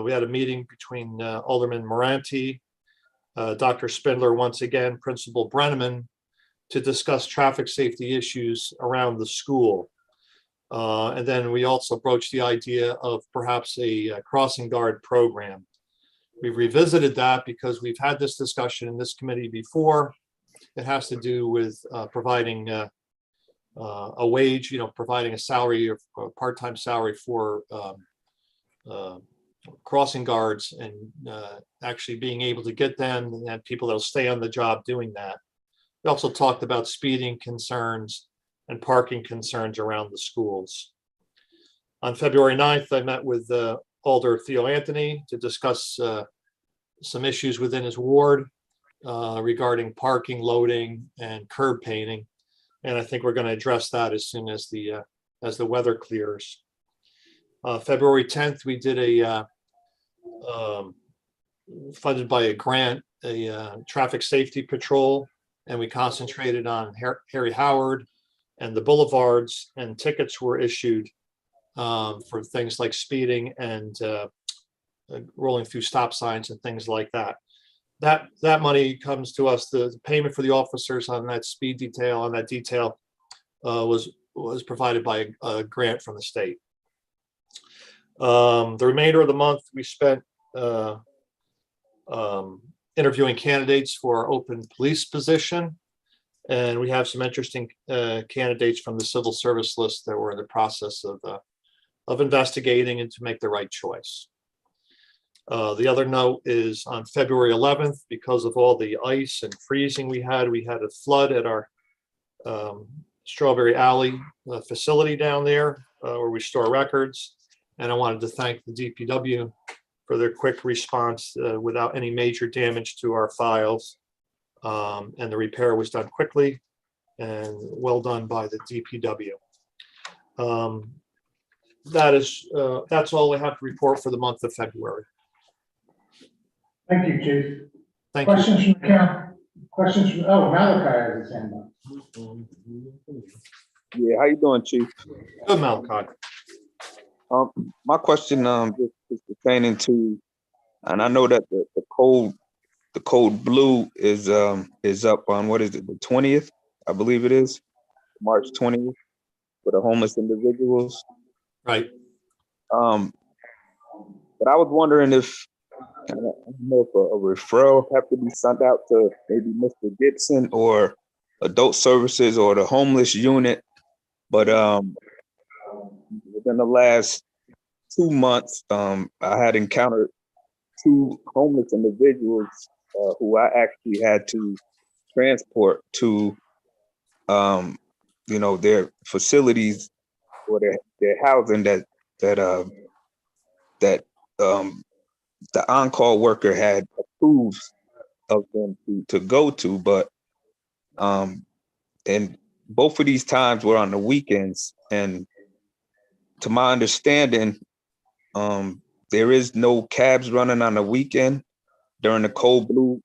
we had a meeting between Alderman Moranti, Dr. Spindler, once again, Principal Brenneman, to discuss traffic safety issues around the school. And then we also broached the idea of perhaps a crossing guard program. We've revisited that because we've had this discussion in this committee before. It has to do with providing a wage, providing a salary or a part-time salary for crossing guards, and actually being able to get them and have people that'll stay on the job doing that. We also talked about speeding concerns and parking concerns around the schools. On February 9th, I met with Alder Theo Anthony to discuss some issues within his ward regarding parking, loading, and curb painting. And I think we're going to address that as soon as the weather clears. February 10th, we did a funded by a grant, a traffic safety patrol, and we concentrated on Harry Howard and the boulevards, and tickets were issued for things like speeding and rolling through stop signs and things like that. That money comes to us. The payment for the officers on that speed detail, on that detail, was provided by a grant from the state. The remainder of the month we spent interviewing candidates for our open police position, and we have some interesting candidates from the civil service list that we're in the process of investigating and to make the right choice. The other note is on February 11th, because of all the ice and freezing we had a flood at our Strawberry Alley facility down there where we store records. And I wanted to thank the DPW for their quick response without any major damage to our files. And the repair was done quickly and well done by the DPW. That's all I have to report for the month of February. Thank you, Chief. Thank you. Questions from the council? Questions from, Malachi has his hand up. Yeah, how you doing, Chief? Good, Malachi. My question is pertaining to, and I know that the code blue is up on, what is it, the 20th, I believe it is, March 20th, for the homeless individuals. Right. But I was wondering if, I don't know if a referral have to be sent out to maybe Mr. Gibson, or adult services or the homeless unit. But within the last 2 months, I had encountered 2 homeless individuals who I actually had to transport to, their facilities or their housing that the on-call worker had approved of them to go to, but and both of these times were on the weekends, and to my understanding, there is no cabs running on the weekend during the cold blue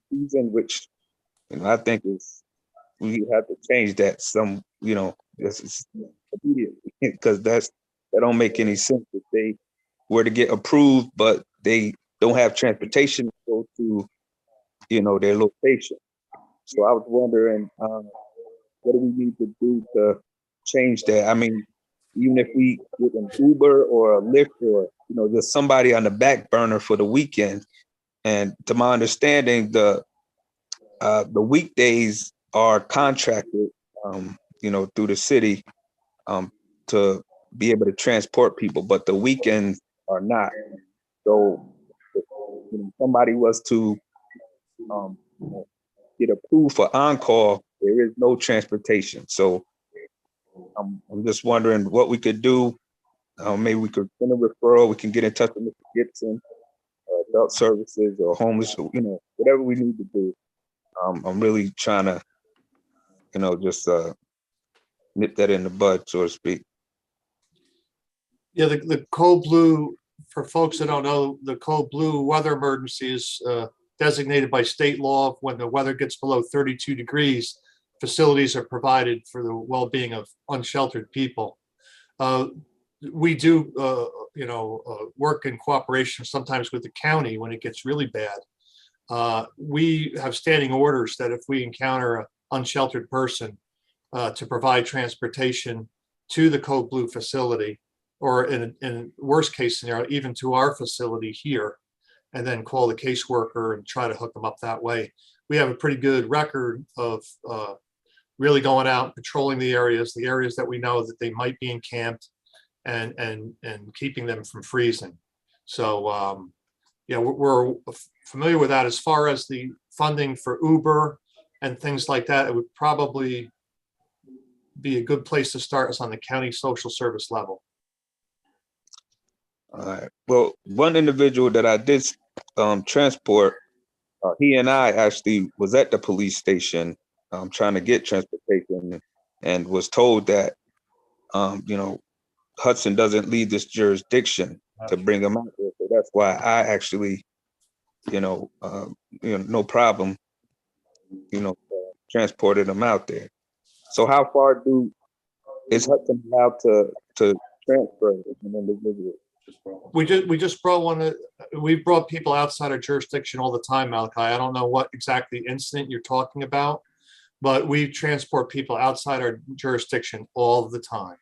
season, which I think we have to change that this is immediately, because that don't make any sense if they were to get approved, but they don't have transportation to go to, their location. So I was wondering, what do we need to do to change that? I mean, even if we get an Uber or a Lyft or, just somebody on the back burner for the weekend. And to my understanding, the weekdays are contracted, through the city to be able to transport people, but the weekends are not. So if somebody was to get approved for on-call, there is no transportation. So I'm just wondering what we could do. Maybe we could send a referral. We can get in touch with Mr. Gibson, adult services or homeless, whatever we need to do. I'm really trying to, just nip that in the bud, so to speak. Yeah, the code blue, for folks that don't know, the code blue weather emergency is designated by state law. When the weather gets below 32 degrees, facilities are provided for the well-being of unsheltered people. We do, work in cooperation sometimes with the county when it gets really bad. We have standing orders that if we encounter an unsheltered person, to provide transportation to the code blue facility, or in worst case scenario, even to our facility here, and then call the caseworker and try to hook them up that way. We have a pretty good record of really going out, patrolling the areas that we know that they might be encamped, and keeping them from freezing. So we're familiar with that. As far as the funding for Uber and things like that, it would probably be a good place to start is on the county social service level. All right. Well, one individual that I did transport, he and I actually was at the police station trying to get transportation, and was told that, Hudson doesn't leave this jurisdiction to bring him out there. So that's why I actually, no problem, transported him out there. So how far is Hudson allowed to transfer an individual? We just brought one. We brought people outside our jurisdiction all the time, Malachi. I don't know what exactly incident you're talking about, but we transport people outside our jurisdiction all the time.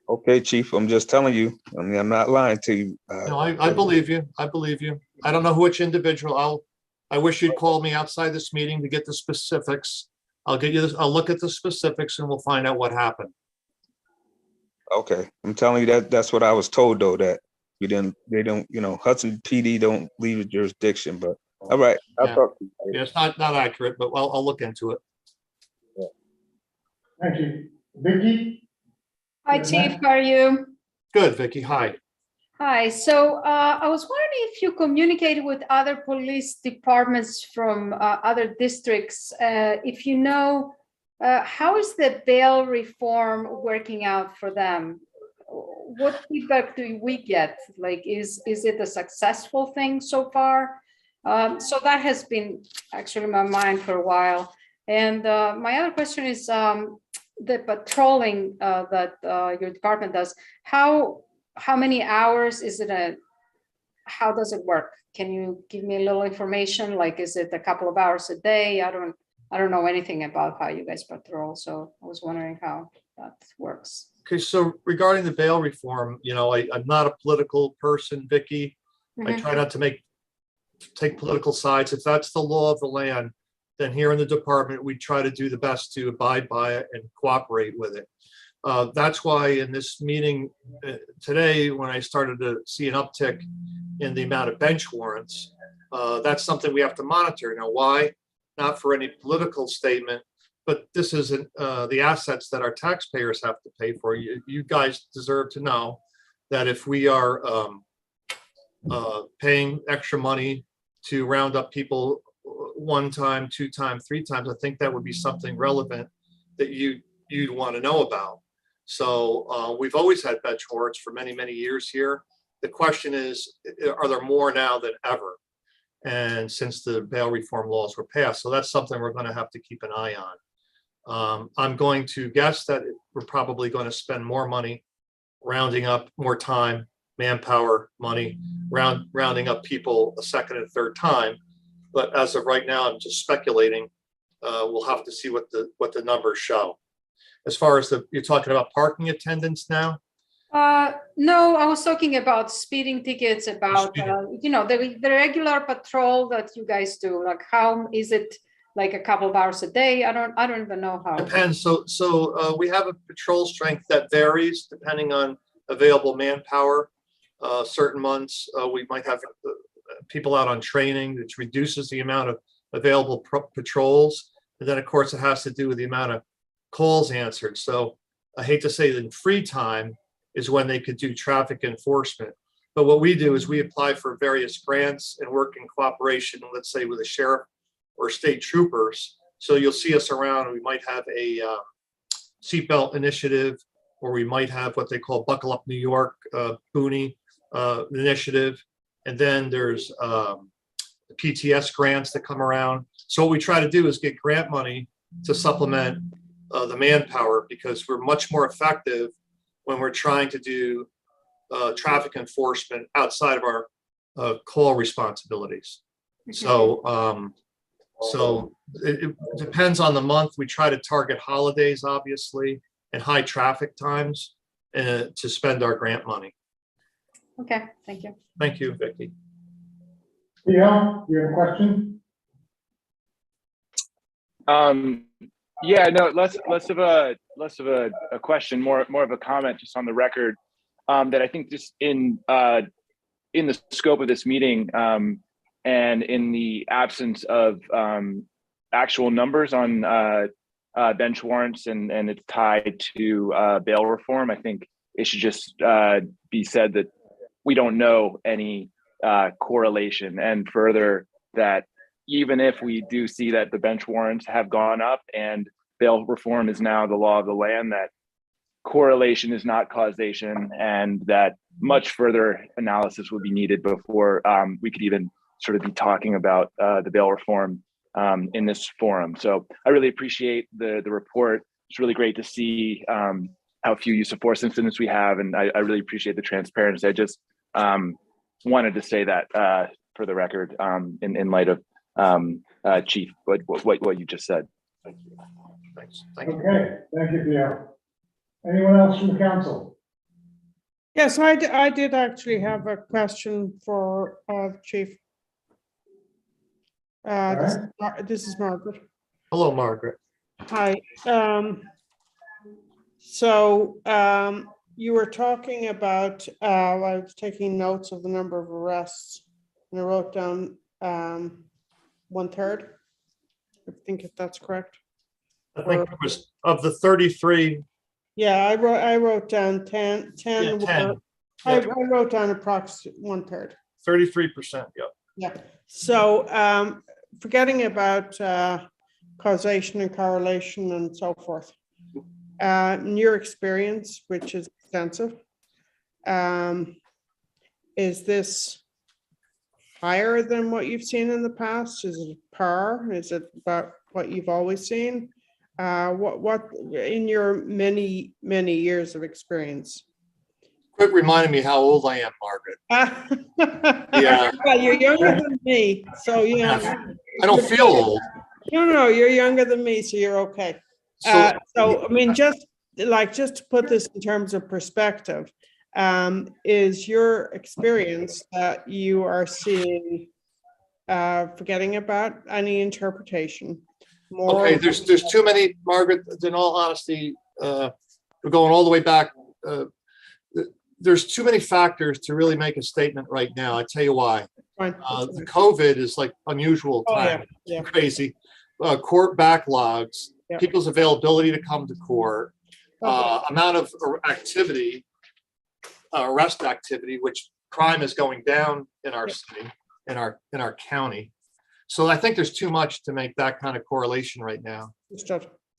Okay, Chief, I'm just telling you. I mean, I'm not lying to you. No, I believe you. I believe you. I don't know which individual. I wish you'd called me outside this meeting to get the specifics. I'll get you this. I'll look at the specifics and we'll find out what happened. Okay, I'm telling you that's what I was told, though, that they don't, Hudson PD don't leave the jurisdiction. But all right, I'll talk to you. Yeah, it's not accurate, but I'll look into it. Yeah. Thank you. Vicky? Hi, Chief, how are you? Good, Vicky. Hi. Hi, so I was wondering if you communicated with other police departments from other districts, if you know, how is the bail reform working out for them? What feedback do we get? Like, is it a successful thing so far? So that has been actually my mind for a while. And my other question is the patrolling that your department does. How many hours is it? How does it work? Can you give me a little information? Like, is it a couple of hours a day? I don't know anything about how you guys patrol, so I was wondering how that works. Okay, so regarding the bail reform, I'm not a political person, Vicky. I try not to take political sides. If that's the law of the land, then here in the department, we try to do the best to abide by it and cooperate with it. That's why in this meeting today, when I started to see an uptick in the amount of bench warrants, that's something we have to monitor. Now, why? Not for any political statement, but this isn't the assets that our taxpayers have to pay for. You guys deserve to know that if we are paying extra money to round up people 1 time, 2 times, 3 times, I think that would be something relevant that you'd want to know about. So we've always had bench warrants for many, many years here. The question is, are there more now than ever? And since the bail reform laws were passed, so that's something we're going to have to keep an eye on. I'm going to guess that we're probably going to spend more money rounding up more time, manpower, money, rounding up people a second and third time. But as of right now, I'm just speculating. We'll have to see what the numbers show. As far as you're talking about parking attendance now? No, I was talking about speeding tickets, about the regular patrol that you guys do. Like, how is it? Like a couple of hours a day? I don't even know how. Depends. So we have a patrol strength that varies depending on available manpower. Certain months we might have people out on training, which reduces the amount of available patrols. And then of course it has to do with the amount of calls answered. So I hate to say that in free time is when they could do traffic enforcement. But what we do is we apply for various grants and work in cooperation, let's say with the sheriff or state troopers. So you'll see us around. We might have a seatbelt initiative, or we might have what they call Buckle Up New York Boonie initiative. And then there's the PTS grants that come around. So what we try to do is get grant money to supplement the manpower, because we're much more effective when we're trying to do traffic enforcement outside of our call responsibilities. So it depends on the month. We try to target holidays, obviously, and high traffic times to spend our grant money. Okay, thank you. Thank you, Vicki. Theo, you have a question? Yeah, no, less of a question, more of a comment, just on the record, that I think just in the scope of this meeting, and in the absence of actual numbers on bench warrants, and it's tied to bail reform, I think it should just be said that we don't know any correlation, and further that even if we do see that the bench warrants have gone up and bail reform is now the law of the land, that correlation is not causation, and that much further analysis would be needed before we could even sort of be talking about the bail reform in this forum. So I really appreciate the report. It's really great to see how few use of force incidents we have, and I really appreciate the transparency. I just wanted to say that for the record, in light of Chief, what you just said. Thank you. Thanks. Thank you. Okay, thank you, Theo. Anyone else from the council? Yes, I did actually have a question for Chief. This is Margaret. Hello, Margaret. Hi. So you were talking about, I was taking notes of the number of arrests, and I wrote down 1/3. I think if that's correct. I think it was of the 33. Yeah, I wrote down 10. Yeah, 10. I wrote down approximately 1/3. 33%, yeah. Yeah. So forgetting about causation and correlation and so forth, in your experience, which is extensive, is this higher than what you've seen in the past? Is it par? Is it about what you've always seen? What in your many years of experience? Quit reminding me how old I am, Margaret. Yeah. Well, you're younger than me, so yeah. I don't feel old. No, you're younger than me, so you're okay. So I mean, just to put this in terms of perspective, is your experience that you are seeing forgetting about any interpretation. More. Okay, there's too many, Margaret, in all honesty, we're going all the way back. There's too many factors to really make a statement right now. I tell you why. Fine. The COVID is like unusual time, yeah. crazy. Court backlogs, Yeah. people's availability to come to court, amount of activity, arrest activity, which crime is going down in our city, in our county. So I think there's too much to make that kind of correlation right now.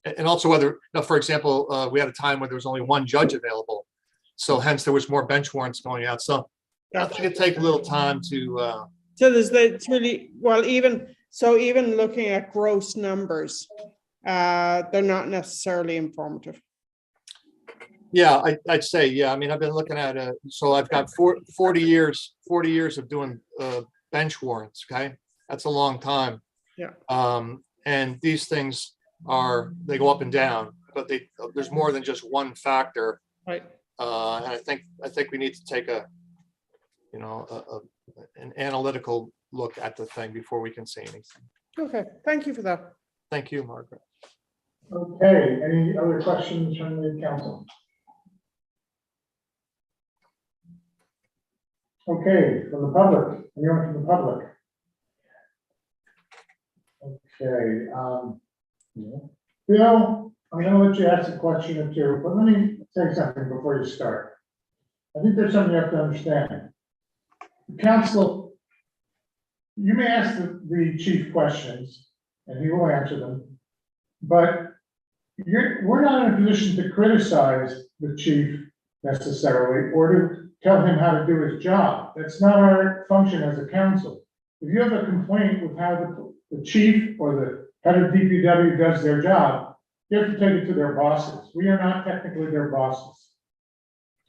And also whether, for example, we had a time where there was only one judge available. So hence there was more bench warrants going out. So I think it'd take a little time to. So it's really, well, even looking at gross numbers, they're not necessarily informative. Yeah, I'd say, yeah. I mean, I've been looking at it. So I've got 40 years of doing bench warrants. Okay. That's a long time. Yeah. And these things they go up and down, but there's more than just one factor. Right. And I think we need to take an analytical look at the thing before we can say anything. Okay, thank you for that. Thank you, Margaret. Okay, any other questions from the council? Okay, from the public, anyone from the public? Okay, Bill, I'm gonna let you ask a question or two, but let me say something before you start. I think there's something you have to understand. Council, you may ask the chief questions and he will answer them, but we're not in a position to criticize the chief necessarily or to tell him how to do his job. That's not our function as a council. If you have a complaint with how the chief or the head of DPW does their job, you have to take it to their bosses. We are not technically their bosses.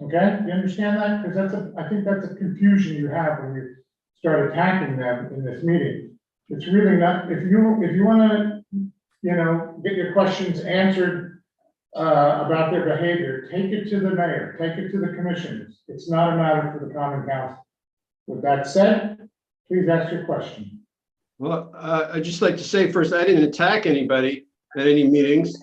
Okay, you understand that? Because I think that's a confusion you have when you start attacking them in this meeting. It's really not, if you want to, get your questions answered about their behavior, take it to the mayor, take it to the commissioners. It's not a matter for the common council. With that said, please ask your question. Well, I'd just like to say first, I didn't attack anybody at any meetings.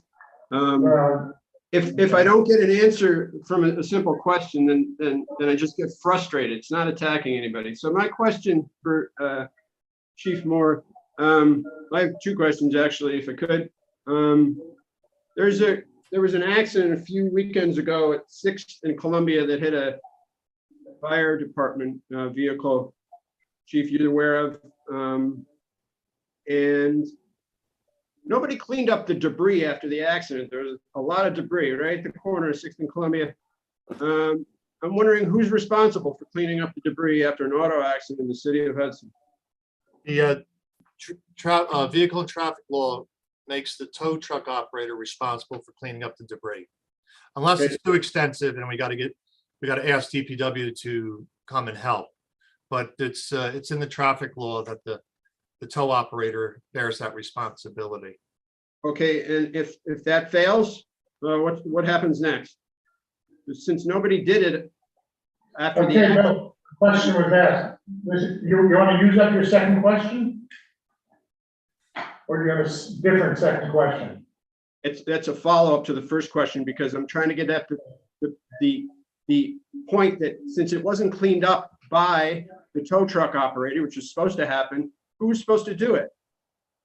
If I don't get an answer from a simple question, then I just get frustrated. It's not attacking anybody. So my question for Chief Moore, I have two questions actually, if I could. There was an accident a few weekends ago at 6th and Columbia that hit a fire department vehicle. Chief, you're aware of, and nobody cleaned up the debris after the accident. There was a lot of debris right at the corner of 6th and Columbia. I'm wondering who's responsible for cleaning up the debris after an auto accident in the city of Hudson. The vehicle and traffic law makes the tow truck operator responsible for cleaning up the debris. Unless it's too extensive and we got to ask DPW to come and help. But it's in the traffic law that the tow operator bears that responsibility. Okay, and if that fails, what happens next? Since nobody did it after the Bill, question was asked. You want to use up your second question? Or do you have a different second question? That's a follow-up to the first question because I'm trying to get at the point that since it wasn't cleaned up by the tow truck operator, which is supposed to happen, who was supposed to do it?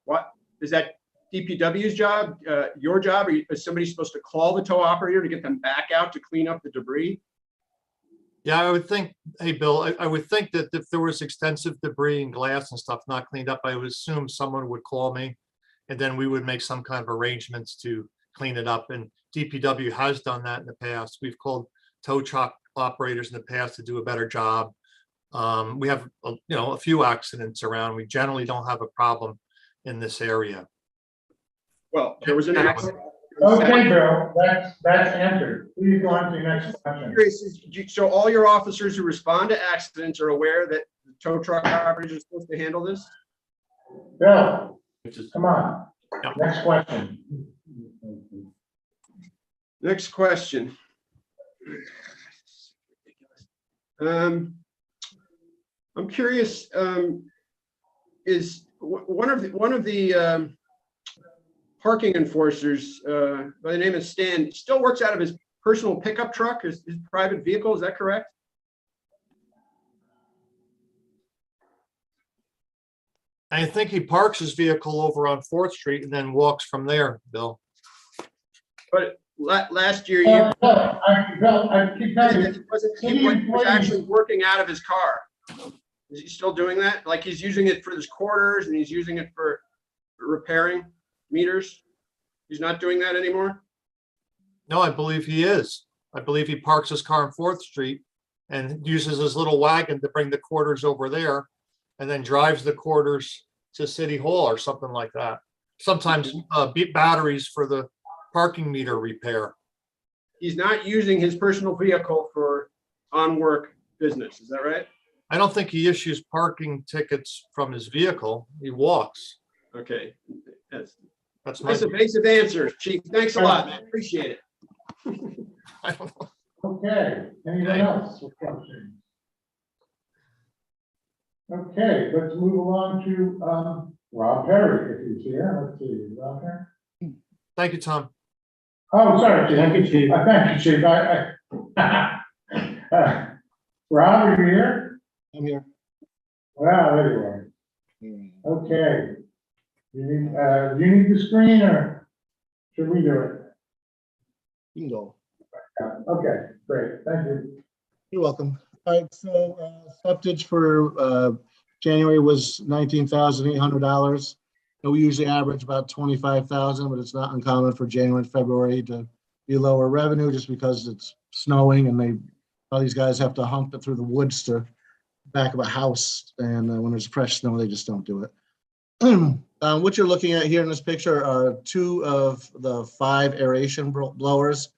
What is that DPW's job, your job? Or is somebody supposed to call the tow operator to get them back out to clean up the debris? Yeah, I would think, hey, Bill, I would think that if there was extensive debris and glass and stuff not cleaned up, I would assume someone would call me and then we would make some kind of arrangements to clean it up. And DPW has done that in the past. We've called tow truck operators in the past to do a better job. We have, a few accidents around. We generally don't have a problem in this area. Well, there was an accident. Okay, Bill, that's answered. Please go on to the next question. So all your officers who respond to accidents are aware that the tow truck operators are supposed to handle this? Bill, come on. Next question. Next question. I'm curious, is one of the parking enforcers by the name of Stan still works out of his personal pickup truck, his private vehicle. Is that correct? I think he parks his vehicle over on 4th Street and then walks from there, Bill. But last year, Bill, I keep telling you, he was actually working out of his car. Is he still doing that? Like he's using it for his quarters and he's using it for repairing meters? He's not doing that anymore? No, I believe he is. I believe he parks his car on 4th Street and uses his little wagon to bring the quarters over there and then drives the quarters to City Hall or something like that. Sometimes batteries for the parking meter repair. He's not using his personal vehicle for on-work business. Is that right? I don't think he issues parking tickets from his vehicle. He walks. Okay. That's nice evasive answer, Chief. Thanks a lot, man. Appreciate it. Okay, anyone else with questions? Okay, let's move along to Rob Perry, if he's here. Let's see, Rob Perry. Thank you, Tom. Oh, sorry, Chief. Thank you, Chief. Thank you, Chief. Rob, are you here? I'm here. Well, there you are. Okay. You need the screen or should we do it? You can go. Okay, great. Thank you. You're welcome. All right, so septage for January was $19,800. We usually average about $25,000, but it's not uncommon for January and February to be lower revenue just because it's snowing and all these guys have to hump it through the woods to back of a house, and when there's fresh snow, they just don't do it. What you're looking at here in this picture are 2 of the 5 aeration blowers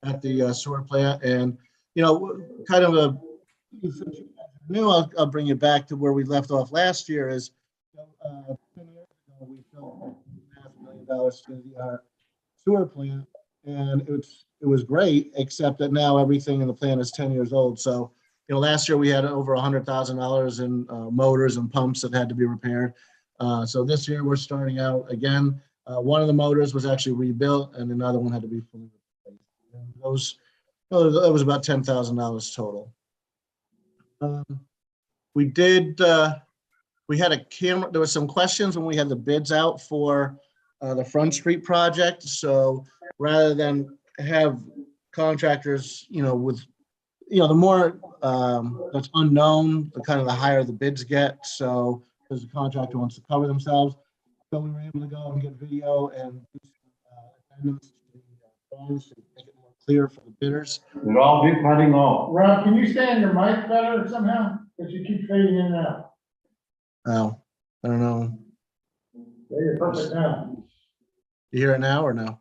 at the sewer plant, and kind of I'll bring you back to where we left off last year. Is 10 years ago we built $500,000 to the sewer plant, and it was great, except that now everything in the plant is 10 years old. So last year we had over $100,000 in motors and pumps that had to be repaired. So this year we're starting out again. One of the motors was actually rebuilt, and another one had to be fully replaced. That was about $10,000 total. We had a camera. There was some questions when we had the bids out for the Front Street project. So rather than have contractors, with the more that's unknown, the higher the bids get. So because the contractor wants to cover themselves, so we were able to go and get video and do some amendments to the drawings to make it more clear for the bidders. We'll all be cutting off. Rob, can you stay on your mic better somehow? Because you keep fading in and out. Oh, I don't know. Yeah, you're perfect now. You hear it now or no?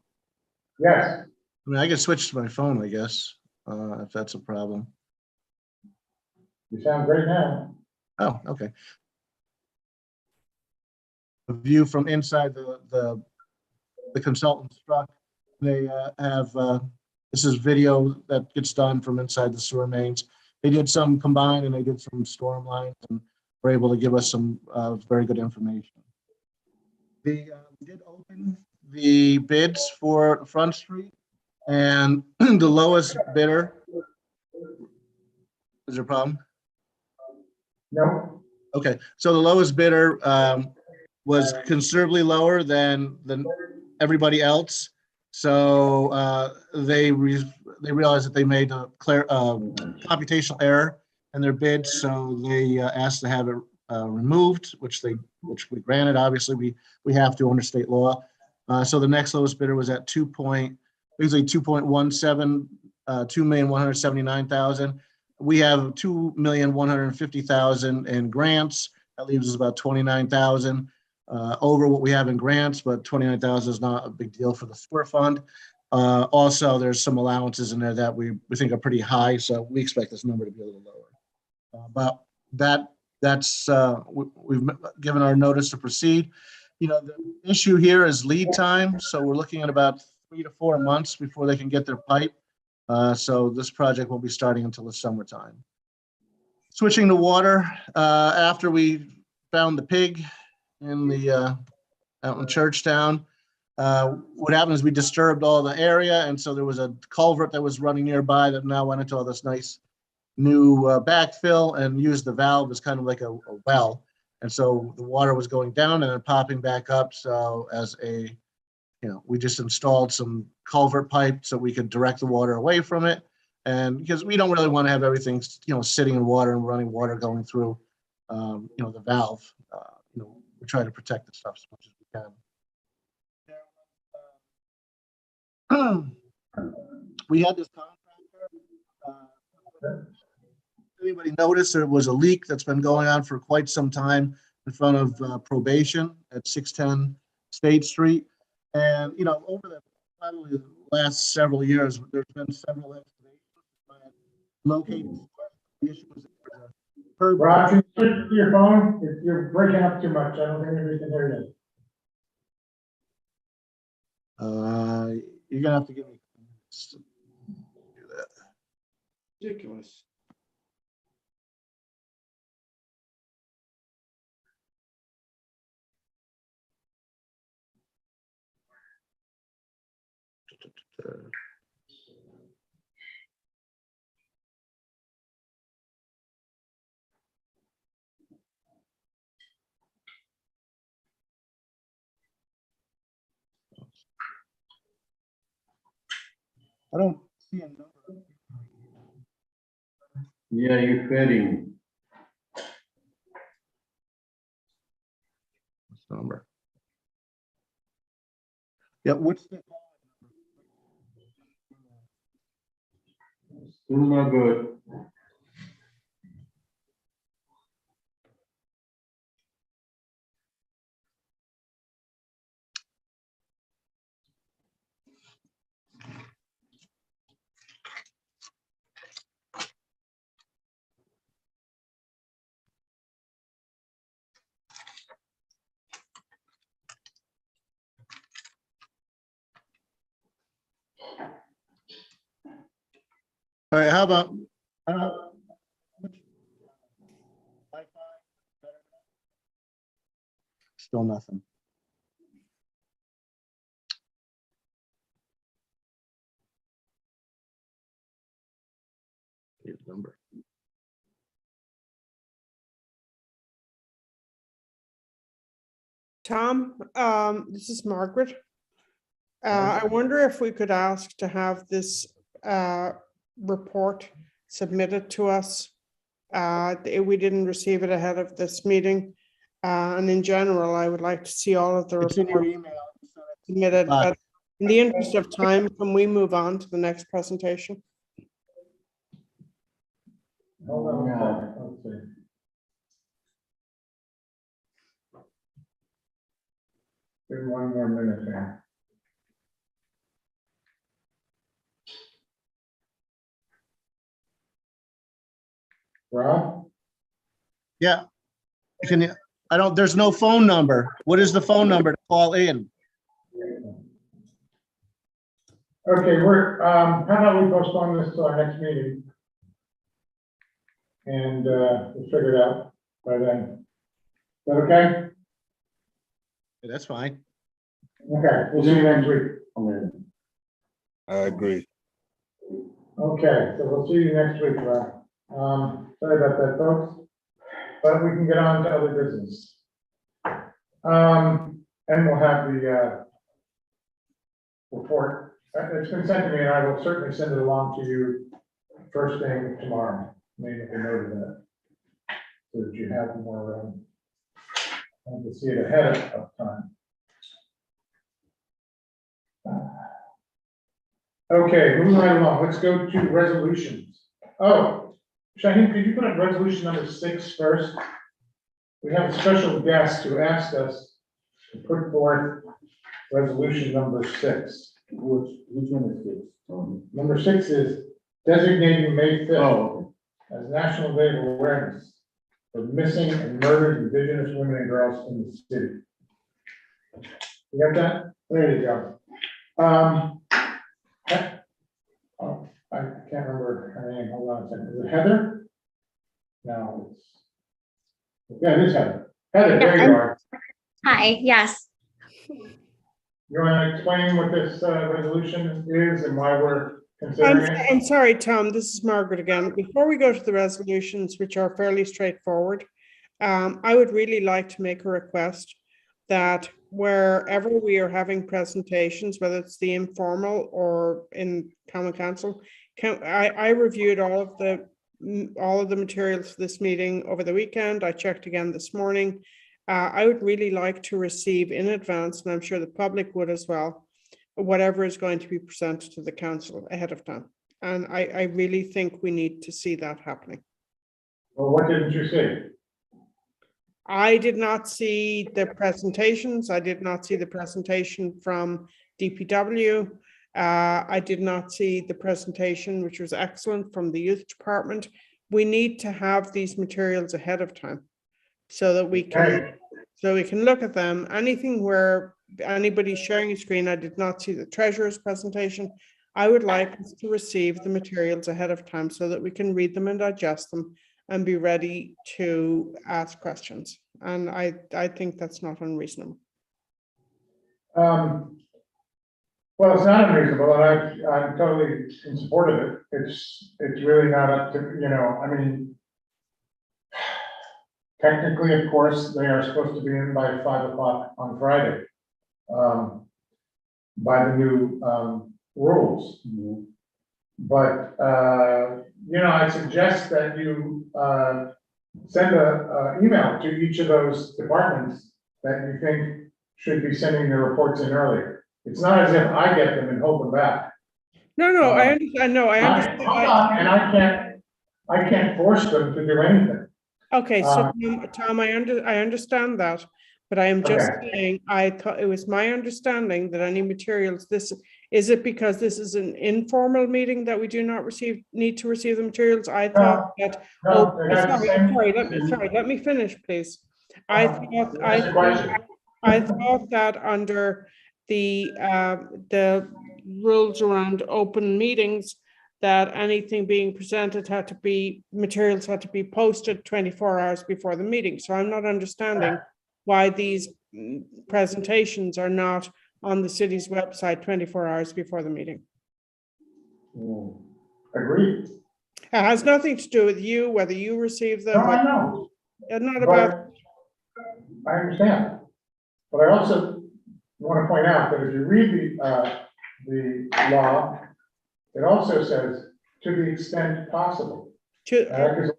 Yes. I mean, I could switch to my phone, I guess, if that's a problem. You sound great now. Oh, okay. A view from inside the consultant's truck. They have this is video that gets done from inside the sewer mains. They did some combined and they did some storm lines and were able to give us some very good information. We did open the bids for Front Street, and the lowest bidder. Is there a problem? No. Okay, so the lowest bidder was considerably lower than everybody else. So they realized that they made a computational error in their bid, so they asked to have it removed, which we granted. Obviously, we have to under state law. So the next lowest bidder was at 2.17, $2,179,000. We have $2,150,000 in grants. That leaves us about $29,000 over what we have in grants, but $29,000 is not a big deal for the sewer fund. Also, there's some allowances in there that we think are pretty high, so we expect this number to be a little lower. But that's we've given our notice to proceed. The issue here is lead time, so we're looking at about 3 to 4 months before they can get their pipe. So this project won't be starting until the summertime. Switching to water, after we found the pig in the, out in Churchtown. What happened is we disturbed all the area, and so there was a culvert that was running nearby that now went into all this nice new backfill and used the valve as kind of like a well. And so the water was going down and then popping back up. So as a, we just installed some culvert pipe so we could direct the water away from it. And because we don't really want to have everything, sitting in water and running water going through, the valve. We try to protect the stuff as much as we can. We had this contractor. Anybody notice there was a leak that's been going on for quite some time in front of probation at 610 State Street? And, over the probably the last several years, there's been several excavations located. The issue was Rob, can you switch to your phone? You're breaking up too much. I don't think we can hear you. You're gonna have to give me. Do that. Ridiculous. I don't see a number. Yeah, you're fading. What's the number? Yeah, what's the? Still not good. All right, how about? Still nothing. Here's the number. Tom, this is Margaret. I wonder if we could ask to have this report submitted to us. We didn't receive it ahead of this meeting. And in general, I would like to see all of the It's in your reports email. submitted. But in the interest of time, can we move on to the next presentation? Hold on a second. Let's see. Give me one more minute here. Rob? Yeah. Can you, there's no phone number. What is the phone number to call in? Okay, how about we postpone this to our next meeting? And we'll figure it out by then. Is that okay? Yeah, that's fine. Okay, we'll see you next week. I agree. Okay, so we'll see you next week, Rob. Sorry about that, folks. But we can get on to other business. And we'll have the report. It's been sent to me, and I will certainly send it along to you first thing tomorrow. Maybe make a note of that, so that you have more to see it ahead of time. Okay, moving right along. Let's go to resolutions. Oh, Shaheen, could you put up resolution number 6 first? We have a special guest who asked us to put forth resolution number 6. Which one is this? Number 6 is designating May 5th as National Day of Awareness for missing and murdered Indigenous women and girls in the city. You got that? There you go. I can't remember her name. Hold on a second. Is it Heather? No, yeah, it is Heather. Heather, there you are. Hi, yes. You want to explain what this resolution is and why we're I'm, considering it? I'm sorry, Tom, this is Margaret again. Before we go to the resolutions, which are fairly straightforward, I would really like to make a request that wherever we are having presentations, whether it's the informal or in common council, I reviewed all of the materials for this meeting over the weekend. I checked again this morning. I would really like to receive in advance, and I'm sure the public would as well, whatever is going to be presented to the council ahead of time. And I really think we need to see that happening. Well, what didn't you see? I did not see the presentations. I did not see the presentation from DPW. I did not see the presentation, which was excellent, from the youth department. We need to have these materials ahead of time so that we can look at them. Anything where anybody's sharing a screen, I did not see the treasurer's presentation. I would like us to receive the materials ahead of time so that we can read them and digest them and be ready to ask questions. And I think that's not unreasonable. Well, it's not unreasonable, and I'm totally in support of it. It's really not up to, I mean, technically, of course, they are supposed to be in by 5 o'clock on Friday, by the new rules. But, I suggest that you send a email to each of those departments that you think should be sending their reports in earlier. It's not as if I get them and hold them back. No, I understand. No, I understand. Hold on, and I can't force them to do anything. Okay, so Tom, I understand that, but I am just saying, I thought it was my understanding that any materials, is it because this is an informal meeting that we do not need to receive the materials? I thought that, sorry, let me finish, please. I thought that under the rules around open meetings, that anything being presented materials had to be posted 24 hours before the meeting. So I'm not understanding why these presentations are not on the city's website 24 hours before the meeting. Agreed. It has nothing to do with you, whether you receive them. No, I know. Not about. I understand. But I also want to point out that if you read the law, it also says, to the extent possible. That gives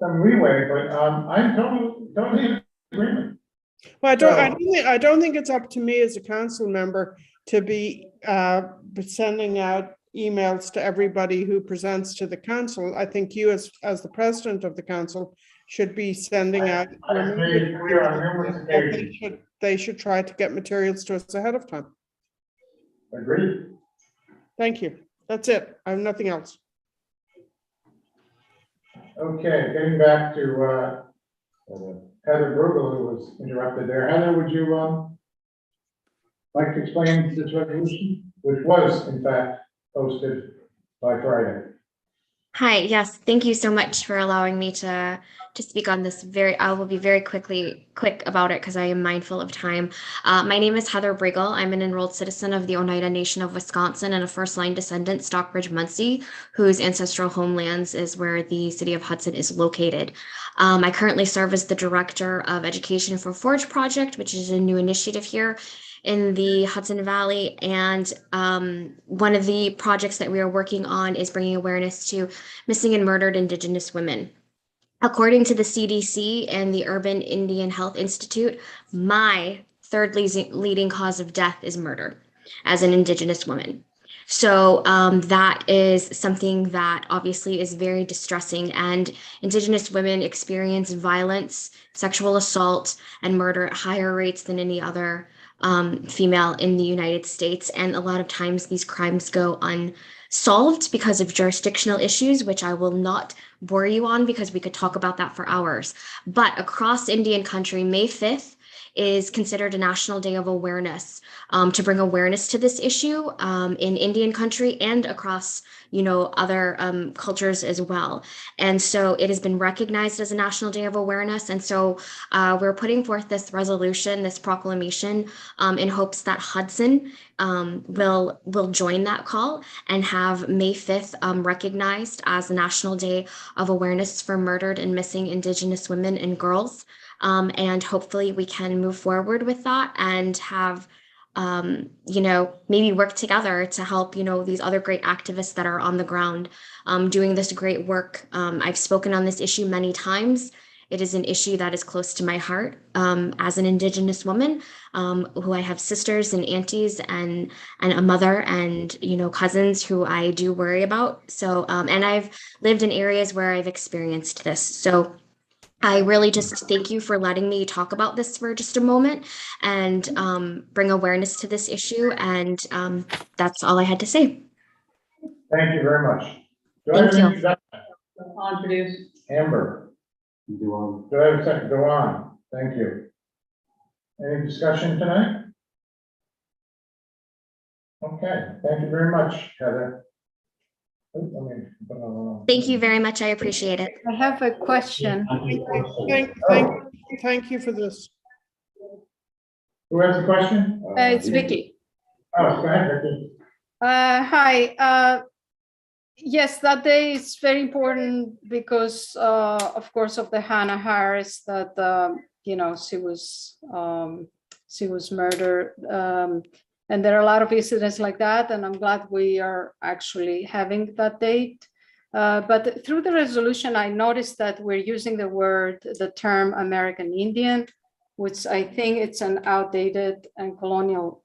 some leeway, but I'm totally in agreement. Well, I don't think it's up to me as a council member to be sending out emails to everybody who presents to the council. I think you, as the president of the council, should be sending out. They should try to get materials to us ahead of time. Agreed. Thank you. That's it. I have nothing else. Okay, getting back to Heather Brugel, who was interrupted there. Heather, would you like to explain this resolution, which was in fact posted by Friday? Hi, yes, thank you so much for allowing me to speak on this. I will be very quick about it because I am mindful of time. My name is Heather Brigel. I'm an enrolled citizen of the Oneida Nation of Wisconsin and a first-line descendant, Stockbridge Munsee, whose ancestral homelands is where the city of Hudson is located. I currently serve as the Director of Education for Forge Project, which is a new initiative here in the Hudson Valley. And one of the projects that we are working on is bringing awareness to missing and murdered Indigenous women. According to the CDC and the Urban Indian Health Institute, my third leading cause of death is murder as an Indigenous woman. So that is something that obviously is very distressing, and Indigenous women experience violence, sexual assault, and murder at higher rates than any other female in the United States. And a lot of times these crimes go unsolved because of jurisdictional issues, which I will not bore you on because we could talk about that for hours. But across Indian country, May 5th is considered a national day of awareness, to bring awareness to this issue in Indian country and across, other cultures as well. And so it has been recognized as a national day of awareness. And so we're putting forth this resolution, this proclamation, in hopes that Hudson will join that call and have May 5th recognized as the National Day of Awareness for Murdered and Missing Indigenous Women and Girls. And hopefully we can move forward with that and have, maybe work together to help, these other great activists that are on the ground doing this great work. I've spoken on this issue many times. It is an issue that is close to my heart as an Indigenous woman who I have sisters and aunties and a mother and, cousins who I do worry about. So, and I've lived in areas where I've experienced this. So I really just thank you for letting me talk about this for just a moment and bring awareness to this issue. And that's all I had to say. Thank you very much. Thank you. Introduce. Amber. Do I have a second? Go on. Thank you. Any discussion tonight? Okay, thank you very much, Heather. Thank you very much. I appreciate it. I have a question. Thank you for this. Who has the question? It's Vicky. Oh, go ahead, Vicky. Hi. Yes, that day is very important because, of course, of the Hannah Harris that she was murdered, and there are a lot of incidents like that. And I'm glad we are actually having that date. But through the resolution, I noticed that we're using the term American Indian, which I think it's an outdated and colonial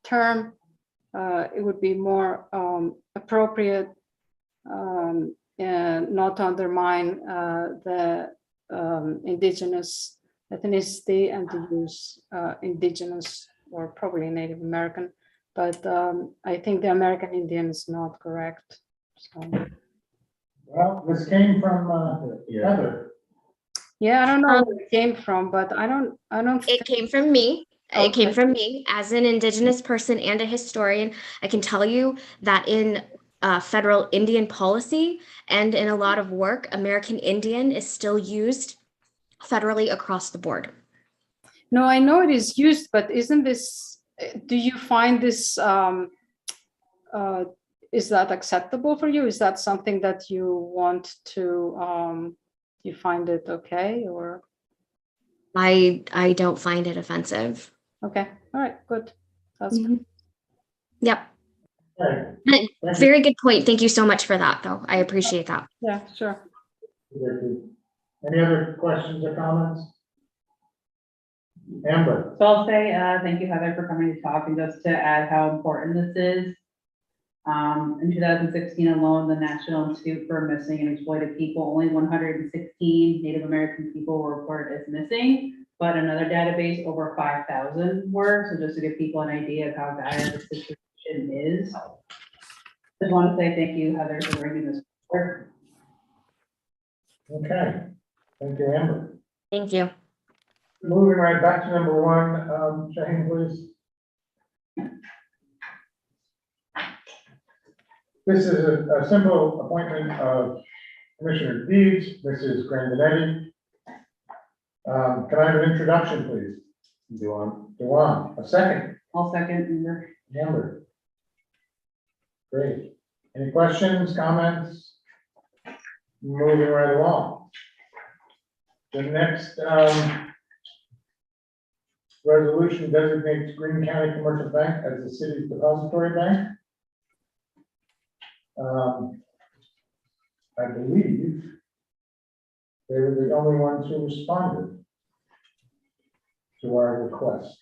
term. It would be more appropriate and not undermine the Indigenous ethnicity and to use Indigenous or probably Native American. But I think the American Indian is not correct. So. Well, this came from Heather. Yeah, I don't know where it came from, but I don't. It came from me. Okay. It came from me as an Indigenous person and a historian. I can tell you that in federal Indian policy and in a lot of work, American Indian is still used federally across the board. No, I know it is used, but isn't this, do you find this, is that acceptable for you? Is that something that you want to, you find it okay, or? I don't find it offensive. Okay, all right, good. That's good. Yep. Right. Very good point. Thank you so much for that, though. I appreciate that. Yeah, sure. Any other questions or comments? Amber. So I'll say thank you, Heather, for coming to talk, and just to add how important this is. In 2016 alone, the National Institute for Missing and Exploited People, only 116 Native American people were reported as missing, but another database over 5,000 were. So just to give people an idea of how dire the situation is. Just want to say thank you, Heather, for bringing this forward. Okay, thank you, Amber. Thank you. Moving right back to number one, Shane, please. This is a simple appointment of Commissioner Deeds. This is Grandinetti. Can I have an introduction, please? Dewan. A second. I'll second. Amber. Great. Any questions, comments? Moving right along. The next resolution designates Greene County Commercial Bank as the city's depository bank. I believe they were the only ones who responded to our request.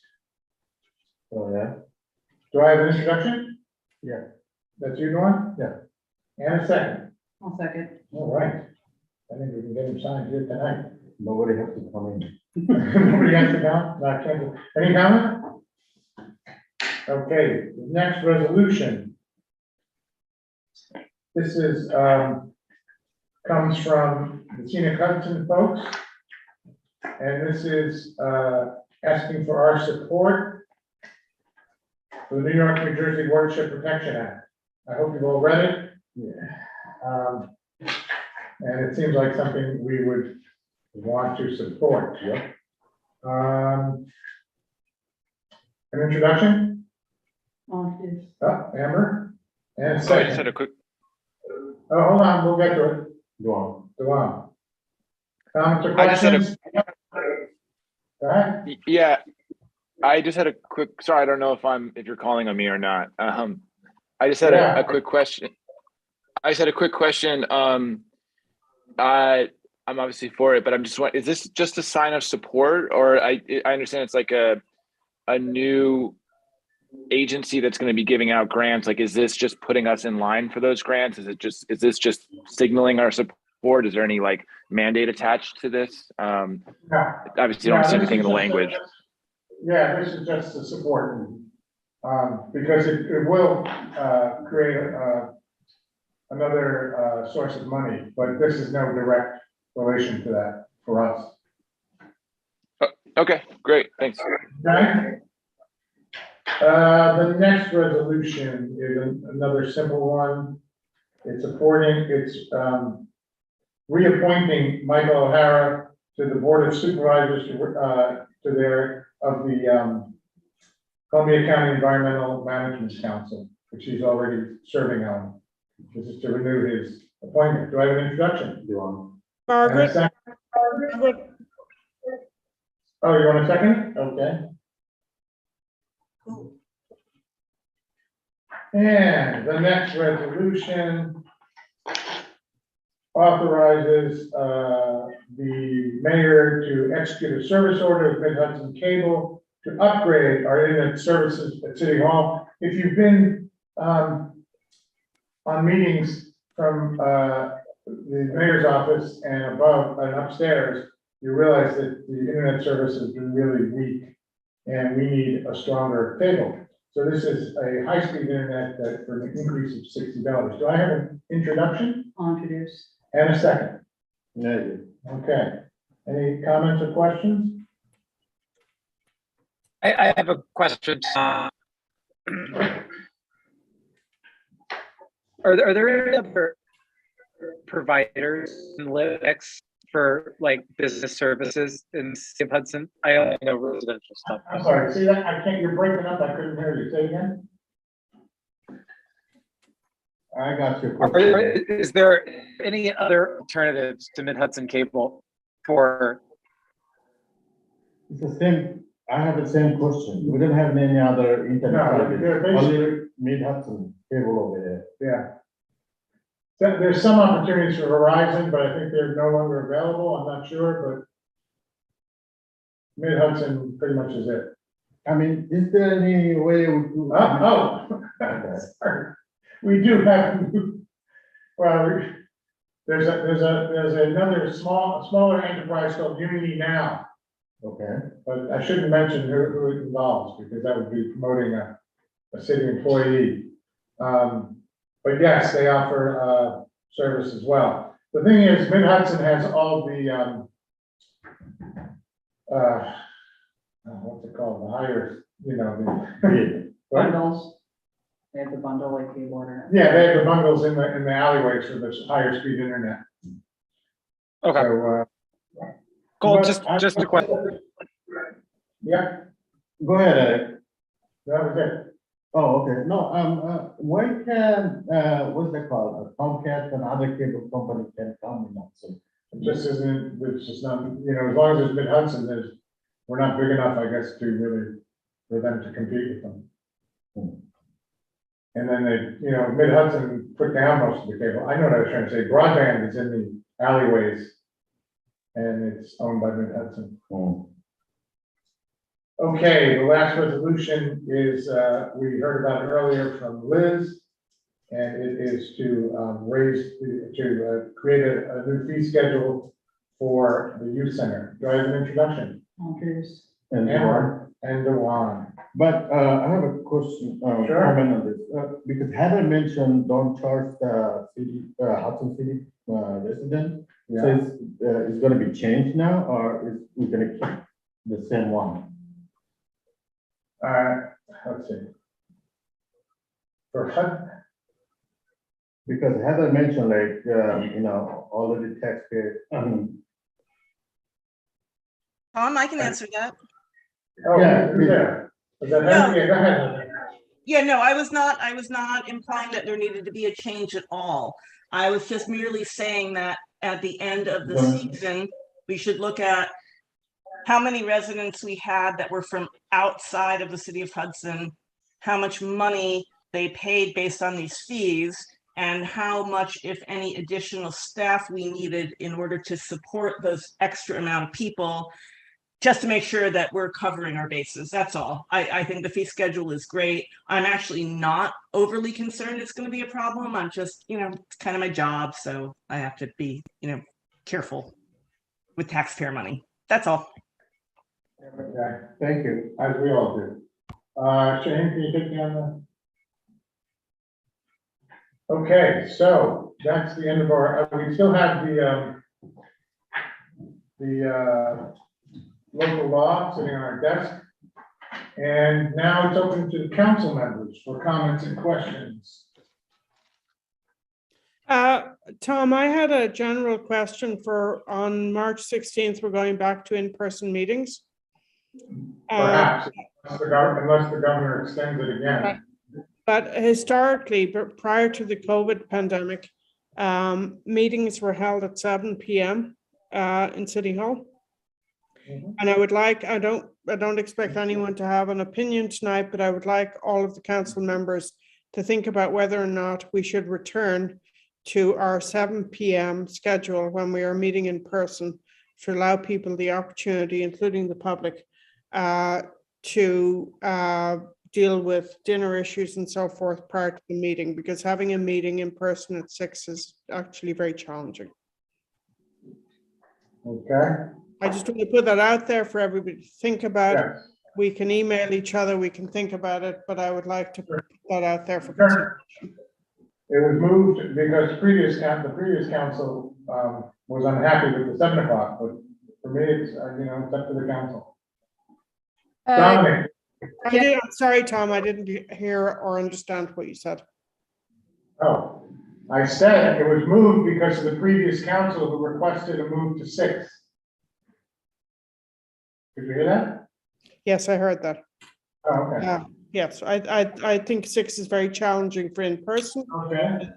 Oh, yeah. Do I have an introduction? Yeah. That's you, Norm? Yeah. And a second. I'll second. All right. I think we can get him signed here tonight. Nobody has to come in. Nobody has to come? Not Kendall. Any comment? Okay, the next resolution. This is, comes from the Scenic Hudson folks. And this is asking for our support for the New York, New Jersey Watershed Protection Act. I hope you've all read it. And it seems like something we would want to support. Yep. An introduction? Oh, Amber? And a I just second. had a quick. Oh, hold on, we'll get to it. Go on. Comments or I just had a- questions? Go ahead. Yeah, I just had a quick. Sorry, I don't know if you're calling on me or not. I just had a quick question. I just had a quick question. I'm obviously for it, but I'm just wondering, is this just a sign of support, or I understand it's like a new agency that's going to be giving out grants. Like, is this just putting us in line for those grants? Is this just signaling our support? Is there any like mandate attached to this? Obviously, you don't see anything in the language. Yeah, this is just the support, because it will create another source of money, but this is no direct relation to that for us. Okay, great, thanks. Okay. The next resolution is another simple one. It's reappointing Michael O'Hara to the Board of Supervisors of the Columbia County Environmental Management Council, which he's already serving on. This is to renew his appointment. Do I have an introduction? Margaret. Oh, you want a second? Okay. And the next resolution authorizes the mayor to execute a service order with Mid-Hudson Cable to upgrade our internet services at City Hall. If you've been on meetings from the mayor's office and above and upstairs, you realize that the internet service has been really weak and we need a stronger cable. So this is a high-speed internet that for an increase of $60. Do I have an introduction? I'll introduce. And a second? No. Okay. Any comments or questions? I have a question. Are there any other providers in Linux for like business services in the city of Hudson? I only know residential stuff. I'm sorry, see that? I can't, you're breaking up. I couldn't hear you. Say again? I got you. Is there any other alternatives to Mid-Hudson Cable for? It's the same, I have the same question. We don't have any other internet. No, they're basically- Only Mid-Hudson Cable over there. Yeah. So there's some opportunities for Verizon, but I think they're no longer available. I'm not sure, but Mid-Hudson pretty much is it. I mean, is there any way we could? Sorry. We do have, well, there's another smaller enterprise called Unity Now. Okay. But I shouldn't mention who it involves because that would be promoting a city employee. But yes, they offer service as well. The thing is, Mid-Hudson has all the what's it called? The higher, the Bundles. They have the bundle like cable internet. Yeah, they have the bundles in the alleyways for this higher speed internet. Okay. So, cool. Just a question. Yeah. Go ahead, Eric. That was it. Oh, okay. No, when can, what's that called? Comcast and other cable companies can come in also. Just isn't, it's just not, as long as there's Mid-Hudson, we're not big enough, I guess, to really, for them to compete with them. And then they, Mid-Hudson put down most of the cable. I know what I was trying to say. Broadband is in the alleyways and it's owned by Mid-Hudson. Okay, the last resolution is, we heard about it earlier from Liz, and it is to create a new fee schedule for the youth center. Do I have an introduction? Introduce. And Dewan. But I have a question, comment on this, because Heather mentioned don't charge the city, Hudson City resident. Yeah. So it's gonna be changed now, or is we gonna keep the same one? let's see. For HUD, Because Heather mentioned like, already taxpayer, Tom, I can answer that. oh, Yeah, who's there? Was that Heather? Yeah, go ahead. Yeah, no, I was not implying that there needed to be a change at all. I was just merely saying that at the end of the season, we should look at how many residents we had that were from outside of the city of Hudson, how much money they paid based on these fees, and how much, if any, additional staff we needed in order to support those extra amount of people, just to make sure that we're covering our bases. That's all. I think the fee schedule is great. I'm actually not overly concerned it's going to be a problem. I'm just, it's kind of my job, so I have to be, careful with taxpayer money. That's all. Okay, thank you, as we all do. Shane, can you take me on that? Okay, so that's the end of our, we still have the local law sitting on our desk. And now it's open to the council members for comments and questions. Tom, I had a general question for on March 16th, we're going back to in-person meetings. Perhaps, unless the governor extends it again. But historically, prior to the COVID pandemic, meetings were held at 7 p.m. In City Hall. And I would like, I don't expect anyone to have an opinion tonight, but I would like all of the council members to think about whether or not we should return to our 7 p.m. schedule when we are meeting in person to allow people the opportunity, including the public, to deal with dinner issues and so forth prior to the meeting, because having a meeting in person at 6 is actually very challenging. Okay. I just want to put that out there for everybody to think about. Yes. We can email each other, we can think about it, but I would like to put that out there for consideration. It was moved because the previous council was unhappy with the 7 o'clock, but for me, it's, it's up to the council. Dominic. I'm sorry, Tom, I didn't hear or understand what you said. Oh, I said it was moved because of the previous council who requested a move to 6. Did you hear that? Yes, I heard that. Oh, okay. Yes, I think 6 is very challenging for in-person. Okay.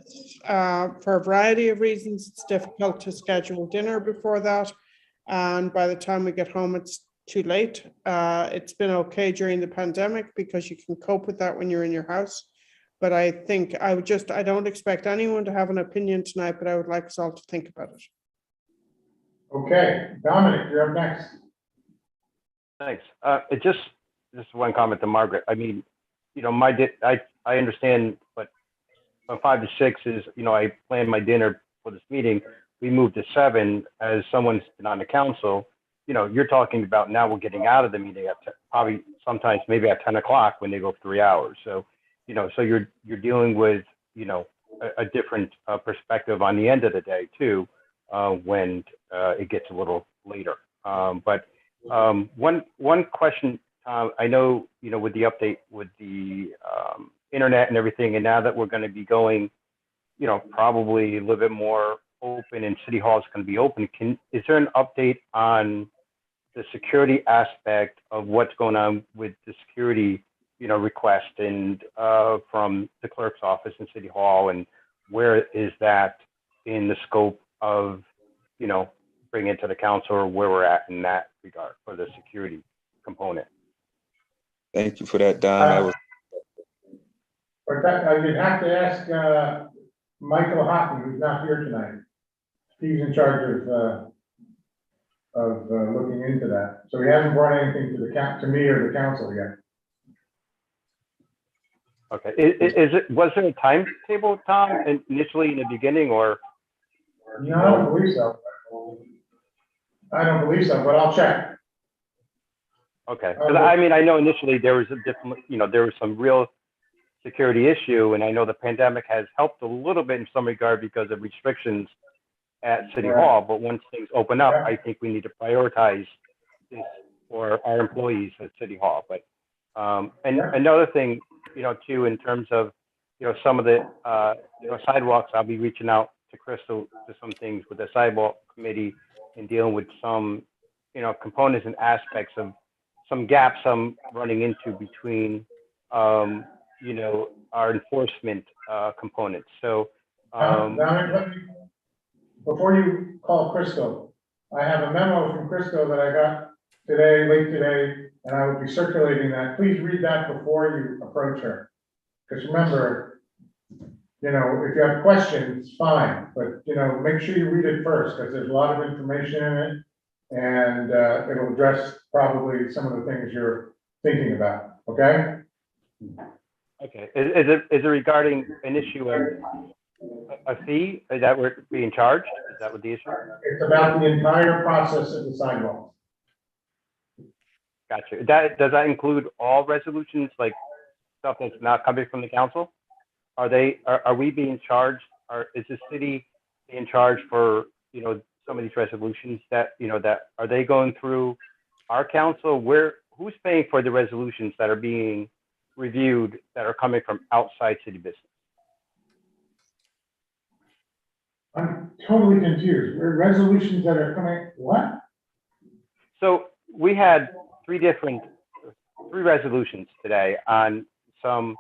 For a variety of reasons, it's difficult to schedule dinner before that. And by the time we get home, it's too late. It's been okay during the pandemic because you can cope with that when you're in your house. But I think I don't expect anyone to have an opinion tonight, but I would like us all to think about it. Okay, Dominic, you're up next. Thanks. It just one comment to Margaret. I mean, I understand, but from 5 to 6 is, I planned my dinner for this meeting. We moved to 7 as someone's been on the council. You're talking about now we're getting out of the meeting at probably sometimes maybe at 10 o'clock when they go 3 hours. So, so you're dealing with, a different perspective on the end of the day too, when it gets a little later. But one question, I know, with the update with the internet and everything, and now that we're going to be going, probably a little bit more open and City Hall is going to be open, is there an update on the security aspect of what's going on with the security, request and from the clerk's office in City Hall, and where is that in the scope of, bring it to the council, or where we're at in that regard for the security component? Thank you for that, Don. But that, you'd have to ask Michael Hockey, who's not here tonight. He's in charge of looking into that. So he hasn't brought anything to me or the council yet. Okay. Was there a timetable, Tom, initially in the beginning, or? No, I don't believe so. I don't believe so, but I'll check. Okay, because I mean, I know initially there was a different, there was some real security issue, and I know the pandemic has helped a little bit in some regard because of restrictions at City Hall. But once things open up, I think we need to prioritize this for our employees at City Hall. But And another thing, too, in terms of, some of the, sidewalks, I'll be reaching out to Crystal to some things with the sidewalk committee and dealing with some, components and aspects of some gaps I'm running into between, our enforcement components. So, before you call Crystal, I have a memo from Crystal that I got today, late today, and I will be circulating that. Please read that before you approach her. Because remember, if you have questions, fine, but, make sure you read it first, because there's a lot of information in it. And it'll address probably some of the things you're thinking about, okay? okay, is it regarding an issue of a fee that we're being charged? Is that what the issue? It's about the entire process of the sidewalk. Gotcha. Does that include all resolutions, like stuff that's not coming from the council? Are we being charged, or is the city being charged for, some of these resolutions that, that are they going through our council? Who's paying for the resolutions that are being reviewed that are coming from outside city business? I'm totally confused. Resolutions that are coming, what? So we had three resolutions today on some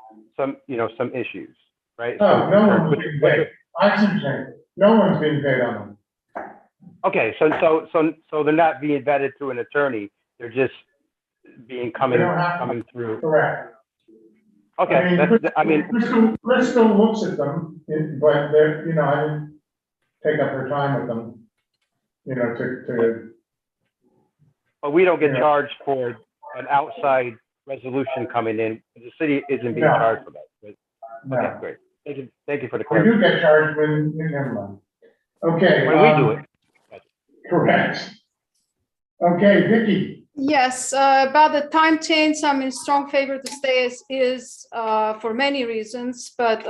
issues, right? Oh, no one's being paid. I see what you're saying. No one's being paid on them. Okay, so they're not being vetted through an attorney. They're just coming through. Correct. Okay, Crystal looks at them, but they're, I didn't take up her time with them, to. But we don't get charged for an outside resolution coming in. The city isn't being charged for that. Okay, great. Thank you for the We clarification. do get charged when, never mind. Okay. When we do it. Correct. Okay, Vicky. Yes, about the time change, I'm in strong favor to stay as is for many reasons. But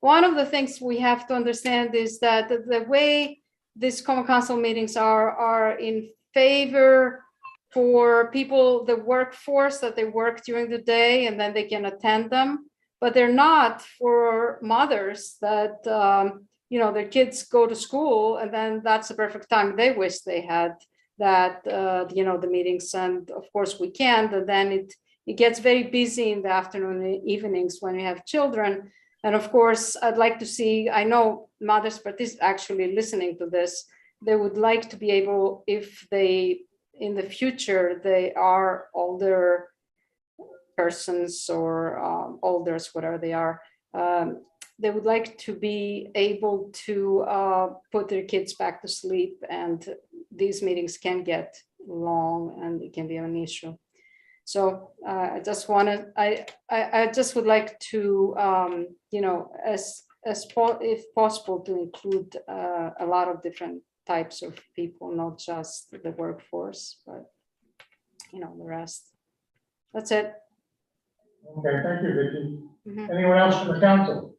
one of the things we have to understand is that the way these common council meetings are in favor for people, the workforce, that they work during the day and then they can attend them. But they're not for mothers that, their kids go to school and then that's the perfect time they wish they had that, the meetings. And of course we can, but then it gets very busy in the afternoon and evenings when you have children. And of course, I'd like to see, I know mothers actually listening to this, they would like to be able, if they, in the future, they are older persons or elders, whatever they are, they would like to be able to put their kids back to sleep, and these meetings can get long and it can be an issue. So I just would like to, if possible, to include a lot of different types of people, not just the workforce, but the rest. That's it. Okay, thank you, Vicky. Anyone else from the council?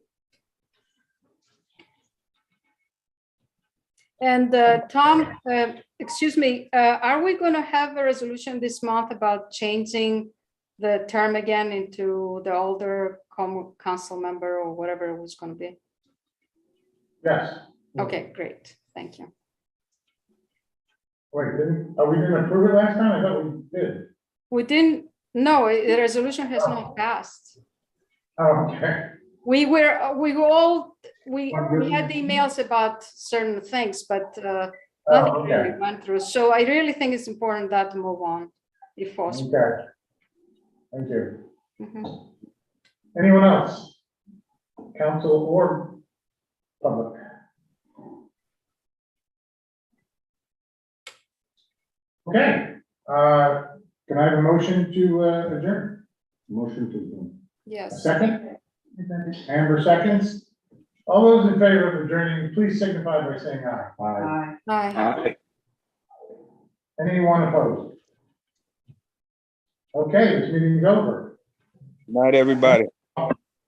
And Tom, excuse me, are we going to have a resolution this month about changing the term again into the older council member or whatever it was going to be? Yes. Okay, great. Thank you. Wait, we didn't approve it last time? I thought we did. We didn't. No, the resolution has not passed. Okay. We had the emails about certain things, but nothing really went through. So I really think it's important that to move on, if possible. Okay. Thank you. Anyone else? Council or public? Okay. Can I have a motion to adjourn? Motion to adjourn. Yes. A second? Amber seconds. All those in favor of adjourning, please signify by saying aye. Aye. Aye. Anyone opposed? Okay, this meeting is over. Good night, everybody.